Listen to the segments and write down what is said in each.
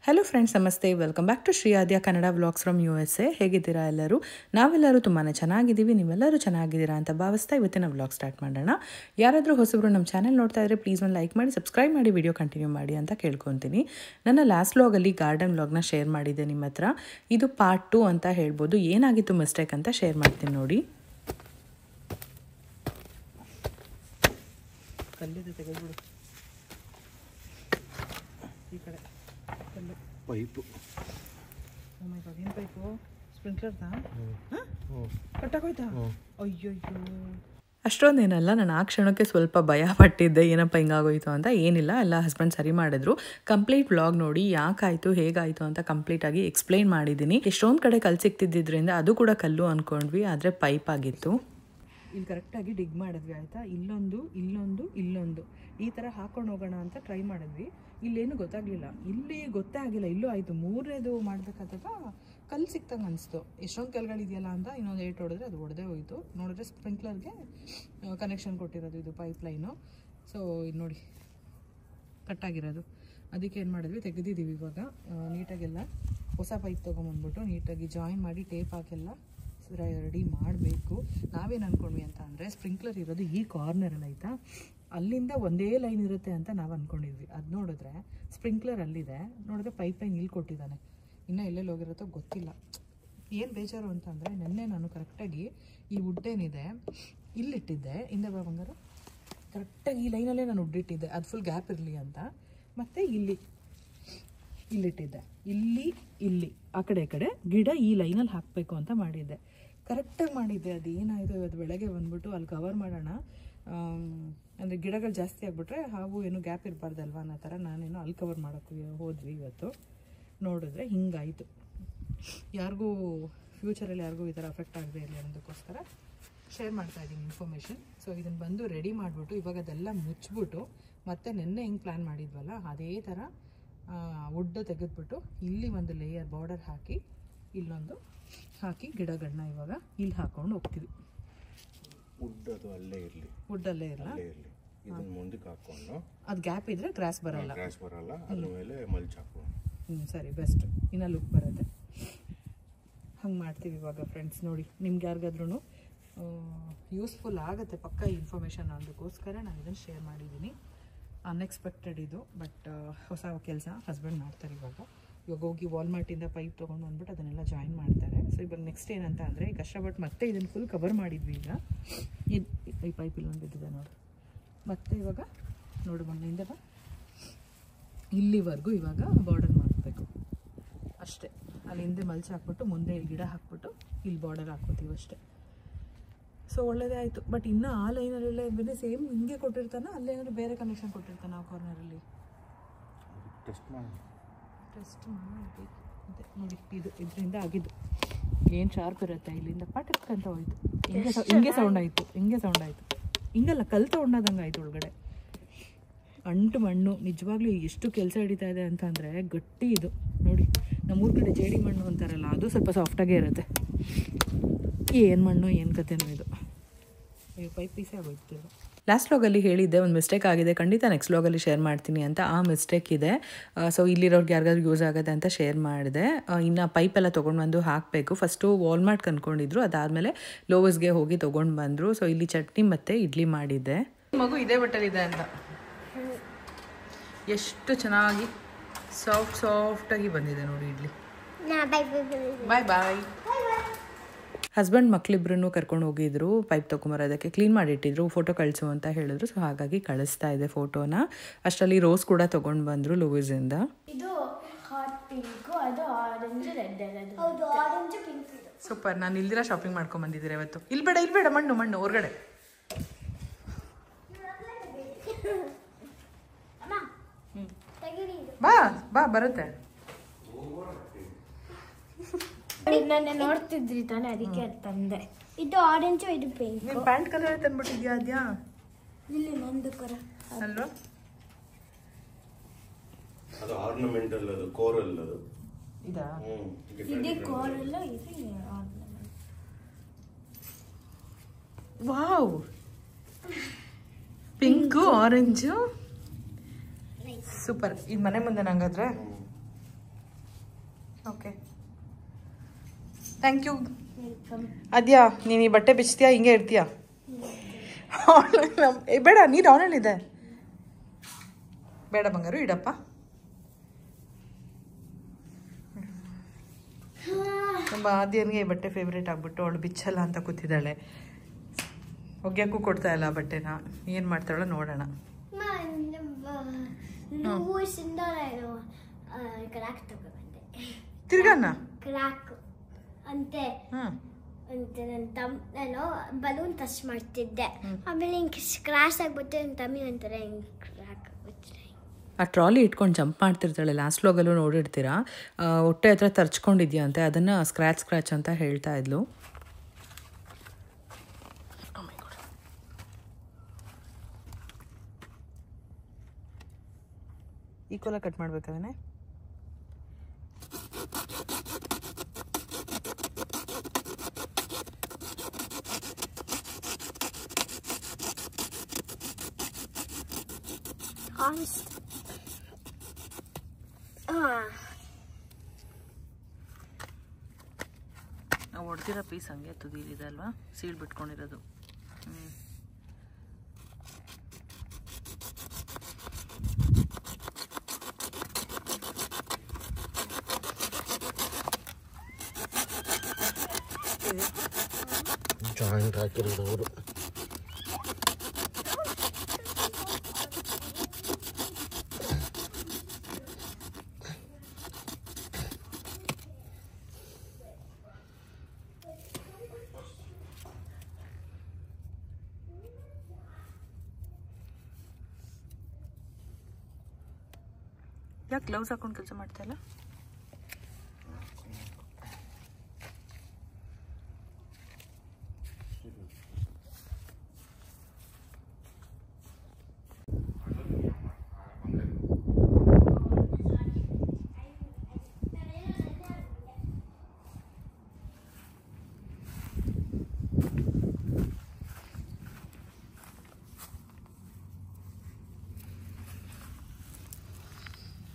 Hello friends, ನಮಸ್ತೆ. Welcome back to Shri Aadya Kannada vlogs from USA. ಹೇಗಿದ್ದೀರಾ ಎಲ್ಲರೂ? ನಾವೆಲ್ಲರೂ ತುಂಬಾ ಚೆನ್ನಾಗಿದ್ದೀವಿ. ನೀವೆಲ್ಲರೂ ಚೆನ್ನಾಗಿದ್ದೀರಾ ಅಂತ ಭಾವಿಸ್ತಾ ಇವತ್ತಿನ ವ್ಲಾಗ್ ಸ್ಟಾರ್ಟ್ ಮಾಡೋಣ. ಯಾರಾದರೂ ಹೊಸಬ್ರು ನಮ್ಮ ಚಾನಲ್ ನೋಡ್ತಾ ಇದ್ದರೆ ಪ್ಲೀಸ್ ಒಂದು ಲೈಕ್ ಮಾಡಿ, ಸಬ್ಸ್ಕ್ರೈಬ್ ಮಾಡಿ, ವಿಡಿಯೋ ಕಂಟಿನ್ಯೂ ಮಾಡಿ ಅಂತ ಕೇಳ್ಕೊತೀನಿ. ನನ್ನ ಲಾಸ್ಟ್ ವ್ಲಾಗಲ್ಲಿ ಗಾರ್ಡನ್ ವ್ಲಾಗ್ನ ಶೇರ್ ಮಾಡಿದ್ದೆ ನಿಮ್ಮ ಹತ್ರ. ಇದು ಪಾರ್ಟ್ 2 ಅಂತ ಹೇಳ್ಬೋದು. ಏನಾಗಿತ್ತು ಮಿಸ್ಟೇಕ್ ಅಂತ ಶೇರ್ ಮಾಡ್ತೀನಿ ನೋಡಿ. ಕಲ್ಲಿದೆ ತೆಗೆದುಬಿಡು. ಈ ಕಡೆ ಪೈಪು. ಓ ಮೈ ಗಾಡ್, ಏನು ಪೈಪು? ಸ್ಪ್ರಿಂಕ್ಲರ್ದಾ? ಕಟ್ಟಾಗೋಯ್ತಾ? ಅಯ್ಯೋ, ಅಷ್ಟೊಂದೇನಲ್ಲ. ನಾನು ಆ ಕ್ಷಣಕ್ಕೆ ಸ್ವಲ್ಪ ಭಯ ಪಟ್ಟಿದ್ದೆ, ಏನಪ್ಪ ಹಿಂಗಾಗೋಯ್ತು ಅಂತ. ಏನಿಲ್ಲ, ಎಲ್ಲ ಹಸ್ಬೆಂಡ್ ಸರಿ ಮಾಡಿದ್ರು. ಕಂಪ್ಲೀಟ್ ವ್ಲಾಗ್ ನೋಡಿ ಯಾಕಾಯಿತು ಹೇಗಾಯಿತು ಅಂತ ಕಂಪ್ಲೀಟಾಗಿ ಎಕ್ಸ್ಪ್ಲೈನ್ ಮಾಡಿದ್ದೀನಿ. ಎಷ್ಟೊಂದು ಕಡೆ ಕಲ್ಲು ಸಿಕ್ತಿದ್ದಿದ್ರಿಂದ ಅದು ಕೂಡ ಕಲ್ಲು ಅಂದ್ಕೊಂಡ್ವಿ, ಆದರೆ ಪೈಪ್ ಆಗಿತ್ತು. ಇಲ್ಲಿ ಕರೆಕ್ಟಾಗಿ ಡಿಗ್ ಮಾಡಿದ್ವಿ, ಆಯಿತಾ? ಇಲ್ಲೊಂದು ಈ ಥರ ಹಾಕೊಂಡು ಹೋಗೋಣ ಅಂತ ಟ್ರೈ ಮಾಡಿದ್ವಿ. ಇಲ್ಲೇನು ಗೊತ್ತಾಗಲಿಲ್ಲ, ಇಲ್ಲಿ ಗೊತ್ತೇ ಆಗಿಲ್ಲ. ಇಲ್ಲೂ ಆಯಿತು. ಮೂರನೇದು ಮಾಡಬೇಕಾದಾಗ ಕಲ್ಲು ಸಿಕ್ತಂಗೆ ಅನಿಸ್ತು. ಎಷ್ಟೊಂದು ಕಲ್ಗಳಿದೆಯಲ್ಲ ಅಂತ ಇನ್ನೊಂದು 8 ಹೊಡೆದ್ರೆ ಅದು ಒಡೆದೇ ಹೋಯಿತು. ನೋಡಿದ್ರೆ ಸ್ಪ್ರಿಂಕ್ಲರ್ಗೆ ಕನೆಕ್ಷನ್ ಕೊಟ್ಟಿರೋದು ಇದು ಪೈಪ್ ಲೈನು. ಸೊ ಇದು ನೋಡಿ ಕಟ್ಟಾಗಿರೋದು. ಅದಕ್ಕೆ ಏನು ಮಾಡಿದ್ವಿ, ತೆಗೆದಿದ್ದೀವಿ. ಇವಾಗ ನೀಟಾಗೆಲ್ಲ ಹೊಸ ಪೈಪ್ ತೊಗೊಂಬಂದ್ಬಿಟ್ಟು ನೀಟಾಗಿ ಜಾಯಿನ್ ಮಾಡಿ ಟೇಪ್ ಹಾಕೆಲ್ಲ ರೆಡಿ ಮಾಡಬೇಕು. ನಾವೇನು ಅಂದ್ಕೊಂಡ್ವಿ ಅಂತ ಅಂದರೆ, ಸ್ಪ್ರಿಂಕ್ಲರ್ ಇರೋದು ಈ ಕಾರ್ನರಲ್ಲಿ ಆಯಿತಾ, ಅಲ್ಲಿಂದ ಒಂದೇ ಲೈನ್ ಇರುತ್ತೆ ಅಂತ ನಾವು ಅಂದ್ಕೊಂಡಿದ್ವಿ. ಅದು ನೋಡಿದ್ರೆ ಸ್ಪ್ರಿಂಕ್ಲರ್ ಅಲ್ಲಿದೆ, ನೋಡಿದ್ರೆ ಪೈಪ್ ಲೈನ್ ಇಲ್ಲಿ ಕೊಟ್ಟಿದ್ದಾನೆ. ಇನ್ನೂ ಎಲ್ಲೆಲ್ಲಿ ಹೋಗಿರುತ್ತೋ ಗೊತ್ತಿಲ್ಲ. ಏನು ಬೇಜಾರು ಅಂತಂದರೆ, ನೆನ್ನೆ ನಾನು ಕರೆಕ್ಟಾಗಿ ಈ ವುಡ್ಡೇನಿದೆ ಇಲ್ಲಿಟ್ಟಿದ್ದೆ. ಹಿಂದೆ ಬಂಗಾರ ಕರೆಕ್ಟಾಗಿ ಈ ಲೈನಲ್ಲೇ ನಾನು ವುಡ್ಡಿಟ್ಟಿದ್ದೆ, ಅದು ಫುಲ್ ಗ್ಯಾಪ್ ಇರಲಿ ಅಂತ. ಮತ್ತು ಇಲ್ಲಿಟ್ಟಿದ್ದೆ, ಇಲ್ಲಿ ಆ ಕಡೆ ಗಿಡ ಈ ಲೈನಲ್ಲಿ ಹಾಕಬೇಕು ಅಂತ ಮಾಡಿದ್ದೆ. ಕರೆಕ್ಟಾಗಿ ಮಾಡಿದ್ದೆ. ಅದು ಏನಾಯಿತು, ಇವತ್ತು ಬೆಳಗ್ಗೆ ಬಂದ್ಬಿಟ್ಟು ಅಲ್ಲಿ ಕವರ್ ಮಾಡೋಣ, ಅಂದರೆ ಗಿಡಗಳು ಜಾಸ್ತಿ ಆಗಿಬಿಟ್ರೆ ಹಾಗೂ ಏನು ಗ್ಯಾಪ್ ಇರಬಾರ್ದಲ್ವ ಅನ್ನೋ ಥರ ನಾನೇನೋ ಅಲ್ಲಿ ಕವರ್ ಮಾಡೋಕ್ಕೆ ಹೋದ್ವಿ. ಇವತ್ತು ನೋಡಿದ್ರೆ ಹಿಂಗಾಯಿತು. ಯಾರಿಗೂ ಫ್ಯೂಚರಲ್ಲಿ ಯಾರಿಗೂ ಈ ಥರ ಅಫೆಕ್ಟ್ ಆಗದೆ ಇರಲಿ ಅನ್ನೋದಕ್ಕೋಸ್ಕರ ಶೇರ್ ಮಾಡ್ತಾಯಿದ್ದೀನಿ ಇನ್ಫಾರ್ಮೇಷನ್. ಸೊ ಇದನ್ನು ಬಂದು ರೆಡಿ ಮಾಡಿಬಿಟ್ಟು ಇವಾಗ ಅದೆಲ್ಲ ಮುಚ್ಚಿಬಿಟ್ಟು ಮತ್ತೆ ನೆನ್ನೆ ಹೆಂಗೆ ಪ್ಲ್ಯಾನ್ ಮಾಡಿದ್ವಲ್ಲ ಅದೇ ಥರ ವುಡ್ ತೆಗೆದ್ಬಿಟ್ಟು ಇಲ್ಲಿ ಒಂದು ಲೇಯರ್ ಬಾರ್ಡರ್ ಹಾಕಿ ಇಲ್ಲೊಂದು ಹಾಕಿ ಗಿಡಗಳನ್ನ ಇವಾಗ ಇಲ್ಲಿ ಹಾಕೊಂಡು ಹೋಗ್ತೀವಿ. ವುಡ್ ಅದು ಅಲ್ಲೇ ಇರಲಿ, ವುಡ್ಡಲ್ಲೇ ಇರಲ್ಲ, ಇದನ್ನ ಮುಂದಕ್ಕೆ ಹಾಕೊಂಡು ಅದು ಗ್ಯಾಪ್ ಇದ್ರೆ ಗ್ರಾಸ್ ಬರಲ್ಲ, ಅದ್ರ ಮೇಲೆ ಮಲ್ಚ್ ಹಾಕೊಂಡು. ಸರಿ, ಬೆಸ್ಟ್. ಇನ್ನು ಲುಕ್ ಬರುತ್ತೆ. ಹಂಗೆ ಮಾಡ್ತೀವಿ ಇವಾಗ ಫ್ರೆಂಡ್ಸ್. ನೋಡಿ, ನಿಮ್ಗೆ ಯಾರಿಗಾದ್ರೂ ಯೂಸ್ಫುಲ್ ಆಗುತ್ತೆ ಪಕ್ಕ ಇನ್ಫಾರ್ಮೇಷನ್ ಅನ್ನೋದಕ್ಕೋಸ್ಕರ ನಾನು ಇದನ್ನು ಶೇರ್ ಮಾಡಿದ್ದೀನಿ. ಅನ್ಎಕ್ಸ್ಪೆಕ್ಟೆಡ್ ಇದು, ಬಟ್ ಹೊಸ ಕೆಲಸ ಹಸ್ಬೆಂಡ್ ಮಾಡ್ತಾರೆ. ಇವಾಗ ಹೋಗಿ ವಾಲ್ಮಾರ್ಟಿಂದ ಪೈಪ್ ತೊಗೊಂಡು ಬಂದ್ಬಿಟ್ಟು ಅದನ್ನೆಲ್ಲ ಜಾಯಿನ್ ಮಾಡ್ತಾರೆ. ಸೊ ಇವಾಗ ನೆಕ್ಸ್ಟ್ ಏನಂತ ಅಂದರೆ, ಈಗ ಕಷ್ಟಪಟ್ಟು ಮತ್ತೆ ಇದನ್ನು ಫುಲ್ ಕವರ್ ಮಾಡಿದ್ವಿ. ಈಗ ಈ ಪೈಪ್ ಇಲ್ಲೊಂದು ಬಿದ್ದಿದೆ ನೋಡಿ. ಮತ್ತೆ ಇವಾಗ ನೋಡು, ಮಣ್ಣಿಂದ ಇಲ್ಲಿವರೆಗೂ ಇವಾಗ ಬಾರ್ಡರ್ ಮಾಡಬೇಕು ಅಷ್ಟೇ. ಅಲ್ಲಿ ಹಿಂದೆ ಮಲ್ಚ್ ಹಾಕ್ಬಿಟ್ಟು ಮುಂದೆ ಗಿಡ ಹಾಕ್ಬಿಟ್ಟು ಇಲ್ಲಿ ಬಾರ್ಡರ್ ಹಾಕ್ಕೋತೀವಿ ಅಷ್ಟೇ. ಸೊ ಒಳ್ಳೇದೇ ಆಯಿತು. ಬಟ್ ಇನ್ನೂ ಆ ಲೈನಲ್ಲೆಲ್ಲ ಬೇರೆ ಸೇಮ್ ಹಿಂಗೆ ಕೊಟ್ಟಿರ್ತಾನೆ, ಅಲ್ಲೇನಾದ್ರು ಬೇರೆ ಕನೆಕ್ಷನ್ ಕೊಟ್ಟಿರ್ತಾನೆ ಆ ಕಾರ್ನರಲ್ಲಿ. ಟೆಸ್ಟ್ ಮಾಡಿ ಅದೇ ನೋಡಿ, ಇದರಿಂದ ಆಗಿದ್ದು ಏನು ಶಾರ್ಪ್ ಇರುತ್ತೆ. ಇಲ್ಲಿಂದ ಪಟಕ್ ಅಂತ ಹೋಯ್ತು. ಹಿಂಗೆ ಸೌಂಡ್ ಆಯಿತು. ಹಿಂಗಲ್ಲ, ಕಲ್ ತಗೊಂಡಾದಂಗೆ ಆಯಿತು ಒಳಗಡೆ. ಅಂಟು ಮಣ್ಣು ನಿಜವಾಗ್ಲೂ ಎಷ್ಟು ಕೆಲಸ ಹಿಡಿತಾ ಇದೆ ಅಂತಂದರೆ, ಗಟ್ಟಿ ಇದು ನೋಡಿ. ನಮ್ಮೂರ ಕಡೆ ಜೇಡಿ ಮಣ್ಣು ಅಂತಾರಲ್ಲ, ಅದು ಸ್ವಲ್ಪ ಸಾಫ್ಟಾಗೇ ಇರುತ್ತೆ. ಏನು ಮಣ್ಣು ಏನು ಕಥೆನೋ ಇದು. ಪೈಪ್ ಪೀಸೇ ಆಗೋಯ್ತು. ಲಾಸ್ಟ್ ವ್ಲಾಗಲ್ಲಿ ಹೇಳಿದ್ದೆ ಒಂದು ಮಿಸ್ಟೇಕ್ ಆಗಿದೆ, ಖಂಡಿತ ನೆಕ್ಸ್ಟ್ ವ್ಲಾಗಲ್ಲಿ ಶೇರ್ ಮಾಡ್ತೀನಿ ಅಂತ. ಆ ಮಿಸ್ಟೇಕ್ ಇದೆ. ಸೊ ಇಲ್ಲಿರೋರ್ಗೆ ಯಾರಿಗಾದ್ರೂ ಯೂಸ್ ಆಗುತ್ತೆ ಅಂತ ಶೇರ್ ಮಾಡಿದೆ. ಇನ್ನು ಪೈಪೆಲ್ಲ ತೊಗೊಂಡು ಬಂದು ಹಾಕಬೇಕು. ಫಸ್ಟು ವಾಲ್ಮಾರ್ಟ್ ಅಂದ್ಕೊಂಡಿದ್ರು, ಅದಾದಮೇಲೆ ಲೋವಸ್ಗೆ ಹೋಗಿ ತೊಗೊಂಡು ಬಂದರು. ಸೊ ಇಲ್ಲಿ ಚಟ್ನಿ ಮತ್ತು ಇಡ್ಲಿ ಮಾಡಿದ್ದೆ. ಮಗು ಇದೇ ಬಟ್ಟಲಿದೆ ಅಂತ ಎಷ್ಟು ಚೆನ್ನಾಗಿ ಸಾಫ್ಟಾಗಿ ಬಂದಿದೆ ನೋಡಿ ಇಡ್ಲಿ. ಬಾಯ್. ಹಸ್ಬೆಂಡ್ ಮಕ್ಕಳಿಬ್ರನ್ನೂ ಕರ್ಕೊಂಡು ಹೋಗಿದ್ರು ಪೈಪ್ ತೊಗೊಂಬರೋದಕ್ಕೆ. ಕ್ಲೀನ್ ಮಾಡಿಟ್ಟಿದ್ರು, ಫೋಟೋ ಕಳಿಸು ಅಂತ ಹೇಳಿದ್ರು. ಸೊ ಹಾಗಾಗಿ ಕಳಿಸ್ತಾ ಇದೆ ಫೋಟೋನ. ಅಷ್ಟರಲ್ಲಿ ರೋಸ್ ಕೂಡ ತೊಗೊಂಡು ಬಂದರು ಲೂವಿಸಿಂದ. ಸೂಪರ್. ನಾನು ಇಲ್ದಿರ ಶಾಪಿಂಗ್ ಮಾಡ್ಕೊಂಡು ಬಂದಿದ್ದೀರಾ ಇವತ್ತು. ಇಲ್ಬೇಡ ಮಣ್ಣು ಹೊರಗಡೆ. ಬಾ ಬರುತ್ತೆ. ನನ್ನ ನೋಡ್ತಿದ್ರಿ ತಾನೆ, ಅದಕ್ಕೆ ತಂದೆ. ಇದು ಆರೆಂಜು, ಇದು ಪಿಂಕ್. ನೀನು ಪ್ಯಾಂಟ್ ಕಲರ್ ತಂದ್ಬಿಟ್ಟಿದ್ಯಾ? ಅದ್ಯಾ ಇಲ್ಲಿ ನಂದು ಕರ ಅಲ್ವಾ? ಅದು ಆರ್ನಮೆಂಟಲ್, ಅದು ಕೋರಲ್. ಅದು ಇದಾ? ಇದು ಕೋರಲ್, ಇದು ornament. Wow, pink orange super. ಇದು ಮನೆ ಮುಂದೆ ನಂಗಾದ್ರೆ ಓಕೆ, ಥ್ಯಾಂಕ್ ಯು. ಅದ್ಯಾ ನೀನು ಈ ಬಟ್ಟೆ ಬಿಚ್ತೀಯಾ ಹಿಂಗೆ ಇರ್ತೀಯಾ? ಬೇಡ, ನೀರು ಆನಲ್ಲಿದೆ. ಬೇಡ ಬಂಗಾರು, ಇಡಪ್ಪ. ನಮ್ಮ ಆದ್ಯನಿಗೆ ಈ ಬಟ್ಟೆ ಫೇವ್ರೇಟ್ ಆಗ್ಬಿಟ್ಟು ಅವಳು ಬಿಚ್ಚಲ್ಲ ಅಂತ ಕೂತಿದ್ದಾಳೆ. ಒಗ್ಯಕ್ಕೂ ಕೊಡ್ತಾ ಇಲ್ಲ ಆ ಬಟ್ಟೆನ. ಏನು ಮಾಡ್ತಾಳೋ ನೋಡೋಣ. ತಿರ್ಗಾನ ಕ್ರಾಕ್ ಅಂತೆ ಅಂತ ನಾನು ಬಲೂನ್ ಟಚ್ ಮಾಡ್ತಿದ್ದೆ. ಆಮೇಲೆ ಹಿಂಗೆ ಸ್ಕ್ರಾಚ್ ಆಗ್ಬಿಟ್ಟು ನನ್ನ ತಮ್ಮಿ ಅಂತಾರೆ ಹಿಂಗೆ ಕ್ರಾಕ್ ಆಗ್ಬಿಟ್ರೆ. ಆ ಟ್ರಾಲಿ ಇಟ್ಕೊಂಡು ಜಂಪ್ ಮಾಡ್ತಿರ್ತಾಳೆ. ಲಾಸ್ಟ್ ವ್ಲಾಗಲ್ಲೂ ನೋಡಿರ್ತೀರಾ. ಹೊಟ್ಟೆ ಹತ್ರ ತರ್ಚ್ಕೊಂಡಿದ್ಯಾ ಅಂತೆ, ಅದನ್ನು ಸ್ಕ್ರ್ಯಾಚ್ ಅಂತ ಹೇಳ್ತಾ ಇದ್ಲು. ಈಕ್ವಲಾಗಿ ಕಟ್ ಮಾಡ್ಬೇಕಾವೇ. ನಾವು ಹೊಡ್ದಿರೋ ಪೀಸ್ ಹಂಗೆ ತುದಿಲಿದೆ ಅಲ್ವಾ, ಸೀಳ್ ಬಿಟ್ಕೊಂಡಿರೋದು. ಜಾಯಿಂಟ್ ಹಾಕಿರೋದು ಅವರು. ಯಾಕೆ ಗ್ಲೌಸ್ ಹಾಕೊಂಡು ಕೆಲಸ ಮಾಡ್ತಾ ಇಲ್ಲ?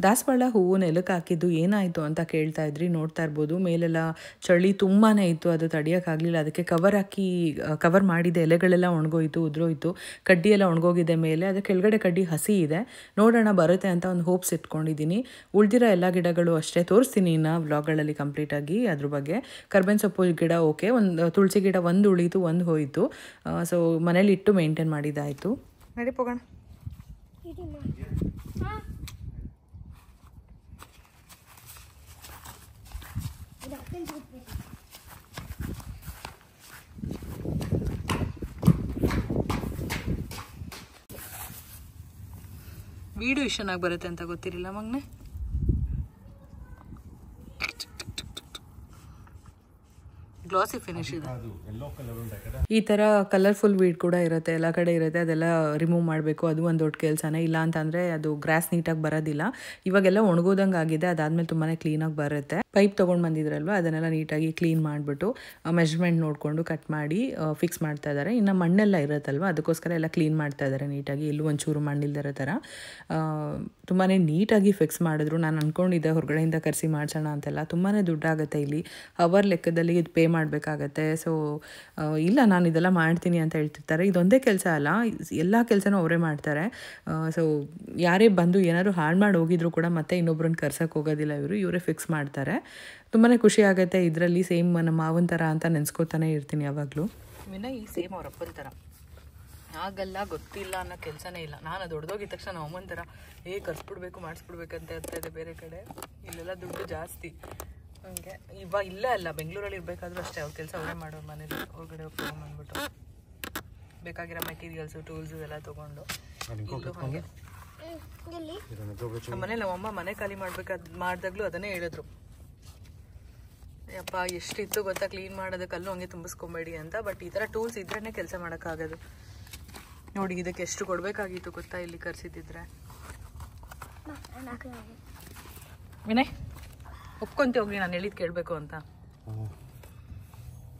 ದಾಸವಾಳ ಹೂವು ನೆಲಕ್ಕೆ ಹಾಕಿದ್ದು ಏನಾಯಿತು ಅಂತ ಕೇಳ್ತಾ ಇದ್ರಿ. ನೋಡ್ತಾ ಇರ್ಬೋದು, ಮೇಲೆಲ್ಲ ಚಳಿ ತುಂಬಾ ಇತ್ತು, ಅದು ತಡಿಯೋಕ್ಕಾಗಲಿಲ್ಲ. ಅದಕ್ಕೆ ಕವರ್ ಮಾಡಿದೆ. ಎಲೆಗಳೆಲ್ಲ ಒಣಗೋಯ್ತು, ಉದುರೋಯ್ತು, ಕಡ್ಡಿ ಎಲ್ಲ ಒಣಗೋಗಿದೆ ಮೇಲೆ. ಅದಕ್ಕೆ ಕೆಳಗಡೆ ಕಡ್ಡಿ ಹಸಿ ಇದೆ. ನೋಡೋಣ ಬರುತ್ತೆ ಅಂತ ಒಂದು ಹೋಪ್ಸ್ ಇಟ್ಕೊಂಡಿದ್ದೀನಿ. ಉಳಿದಿರೋ ಎಲ್ಲ ಗಿಡಗಳು ಅಷ್ಟೇ, ತೋರಿಸ್ತೀನಿ ಇನ್ನು ವ್ಲಾಗ್ಗಳಲ್ಲಿ ಕಂಪ್ಲೀಟಾಗಿ ಅದ್ರ ಬಗ್ಗೆ. ಕರ್ಬೇವಿನ ಸೊಪ್ಪು ಗಿಡ ಓಕೆ, ಒಂದು ತುಳಸಿ ಗಿಡ ಒಂದು ಉಳೀತು, ಒಂದು ಹೋಯಿತು. ಸೊ ಮನೇಲಿ ಇಟ್ಟು ಮೇಂಟೈನ್ ಮಾಡಿದ್ದಾಯಿತು. ನಡಿ ಹೋಗೋಣ. ವಿಡಿಯೋ ಎಷ್ಟು ಚೆನ್ನಾಗಿ ಬರುತ್ತೆ ಅಂತ ಗೊತ್ತಿರಲಿಲ್ಲ ಮಗನೆ. ಗ್ಲಾಸಿ ಫಿನಿಶ್ ಇದೆ. ಈ ಥರ ಕಲರ್ಫುಲ್ ವೀಡ್ ಕೂಡ ಇರುತ್ತೆ, ಎಲ್ಲ ಕಡೆ ಇರುತ್ತೆ. ಅದೆಲ್ಲ ರಿಮೂವ್ ಮಾಡಬೇಕು, ಅದು ಒಂದು ದೊಡ್ಡ ಕೆಲಸನೇ. ಇಲ್ಲ ಅಂತಂದರೆ ಅದು ಗ್ರಾಸ್ ನೀಟಾಗಿ ಬರೋದಿಲ್ಲ. ಇವಾಗೆಲ್ಲ ಒಣಗೋದಂಗೆ ಆಗಿದೆ, ಅದಾದಮೇಲೆ ತುಂಬಾ ಕ್ಲೀನಾಗಿ ಬರುತ್ತೆ. ಪೈಪ್ ತೊಗೊಂಡು ಬಂದಿದ್ರಲ್ವ, ಅದನ್ನೆಲ್ಲ ನೀಟಾಗಿ ಕ್ಲೀನ್ ಮಾಡಿಬಿಟ್ಟು ಮೆಜರ್ಮೆಂಟ್ ನೋಡಿಕೊಂಡು ಕಟ್ ಮಾಡಿ ಫಿಕ್ಸ್ ಮಾಡ್ತಾ ಇದ್ದಾರೆ. ಇನ್ನು ಮಣ್ಣೆಲ್ಲ ಇರುತ್ತಲ್ವ, ಅದಕ್ಕೋಸ್ಕರ ಎಲ್ಲ ಕ್ಲೀನ್ ಮಾಡ್ತಾ ಇದ್ದಾರೆ ನೀಟಾಗಿ, ಎಲ್ಲೂ ಒಂಚೂರು ಮಣ್ಣಿಲ್ದಿರೋ ಥರ ತುಂಬಾ ನೀಟಾಗಿ ಫಿಕ್ಸ್ ಮಾಡಿದ್ರು. ನಾನು ಅಂದ್ಕೊಂಡಿದ್ದೆ ಹೊರಗಡೆಯಿಂದ ಕರೆಸಿ ಮಾಡಿಸೋಣ ಅಂತೆಲ್ಲ. ತುಂಬಾ ದುಡ್ಡಾಗುತ್ತೆ ಇಲ್ಲಿ, ಅವರ್ ಲೆಕ್ಕದಲ್ಲಿ ಇದು ಪೇ ಮಾಡಬೇಕಾಗತ್ತೆ. ಸೊ ಇಲ್ಲ, ನಾನು ಇದೆಲ್ಲ ಮಾಡ್ತೀನಿ ಅಂತ ಹೇಳ್ತಿರ್ತಾರೆ. ಇದೊಂದೇ ಕೆಲಸ ಅಲ್ಲ, ಎಲ್ಲ ಕೆಲಸನೂ ಅವರೇ ಮಾಡ್ತಾರೆ. ಸೊ ಯಾರೇ ಬಂದು ಏನಾದ್ರು ಹಾಳು ಮಾಡಿ ಹೋಗಿದ್ರು ಕೂಡ ಮತ್ತೆ ಇನ್ನೊಬ್ರನ್ನ ಕರ್ಸೋಕ್ಕೆ ಹೋಗೋದಿಲ್ಲ, ಇವರೇ ಫಿಕ್ಸ್ ಮಾಡ್ತಾರೆ. ತುಂಬಾ ಖುಷಿ ಆಗುತ್ತೆ ಇದರಲ್ಲಿ. ಸೇಮ್ ನಮ್ಮ ಮಾವನ ಥರ ಅಂತ ನೆನೆಸ್ಕೋತಾನೆ ಇರ್ತೀನಿ ಯಾವಾಗಲೂ. ವಿನಯ್ ಸೇಮ್ ಅವ್ರ ಅಪ್ಪನ ಥರ, ಆಗಲ್ಲ ಗೊತ್ತಿಲ್ಲ ಅನ್ನೋ ಕೆಲಸನೇ ಇಲ್ಲ. ನಾನು ದೊಡ್ಡದೋಗಿದ ತಕ್ಷಣ ನಮ್ಮ ಅಮ್ಮನ ಥರ ಕರ್ಸ್ಬಿಡ್ಬೇಕು ಮಾಡಿಸ್ಬಿಡ್ಬೇಕಂತ ಇರ್ತದೆ. ಬೇರೆ ಕಡೆ ಇಲ್ಲೆಲ್ಲ ದುಡ್ಡು ಜಾಸ್ತಿ ಹಂಗೆ. ಇವಾಗ ಇಲ್ಲ ಅಲ್ಲ, ಬೆಂಗಳೂರಲ್ಲಿ ಇರಬೇಕಾದ್ರೂ ಅಷ್ಟೇ ಅವ್ರ ಕೆಲಸ ಅವರೇ ಮಾಡೋರು. ಮನೇಲಿ ಹೊರಗಡೆ ಹೋಗಿ ತೊಗೊಂಡ್ಬಂದ್ಬಿಟ್ಟು ಬೇಕಾಗಿರೋ ಮೆಟೀರಿಯಲ್ಸು ಟೂಲ್ಸು ಎಲ್ಲ ತೊಗೊಂಡು ಹಾಗೆ. ನಮ್ಮನೇಲಿ ನಮ್ಮಮ್ಮ ಮನೆ ಖಾಲಿ ಮಾಡಿದಾಗಲೂ ಅದನ್ನೇ ಹೇಳಿದ್ರು, ಯಪ್ಪ ಎಷ್ಟಿತ್ತು ಗೊತ್ತಾ ಕ್ಲೀನ್ ಮಾಡೋದಕ್ಕೆ, ಅಲ್ಲೂ ಹಂಗೆ ತುಂಬಿಸ್ಕೊಬೇಡಿ ಅಂತ. ಬಟ್ ಈ ಥರ ಟೂಲ್ಸ್ ಇದ್ರೇ ಕೆಲಸ ಮಾಡೋಕ್ಕಾಗೋದು. ನೋಡಿ ಇದಕ್ಕೆ ಎಷ್ಟು ಕೊಡಬೇಕಾಗಿತ್ತು ಗೊತ್ತಾ ಇಲ್ಲಿ ಕರ್ಸಿದ್ದಿದ್ರೆ. ವಿನಯ್ ಒಪ್ಕೊಂತ ಹೋಗಿ, ನಾನು ಹೇಳಿದ್ದು ಕೇಳಬೇಕು ಅಂತ.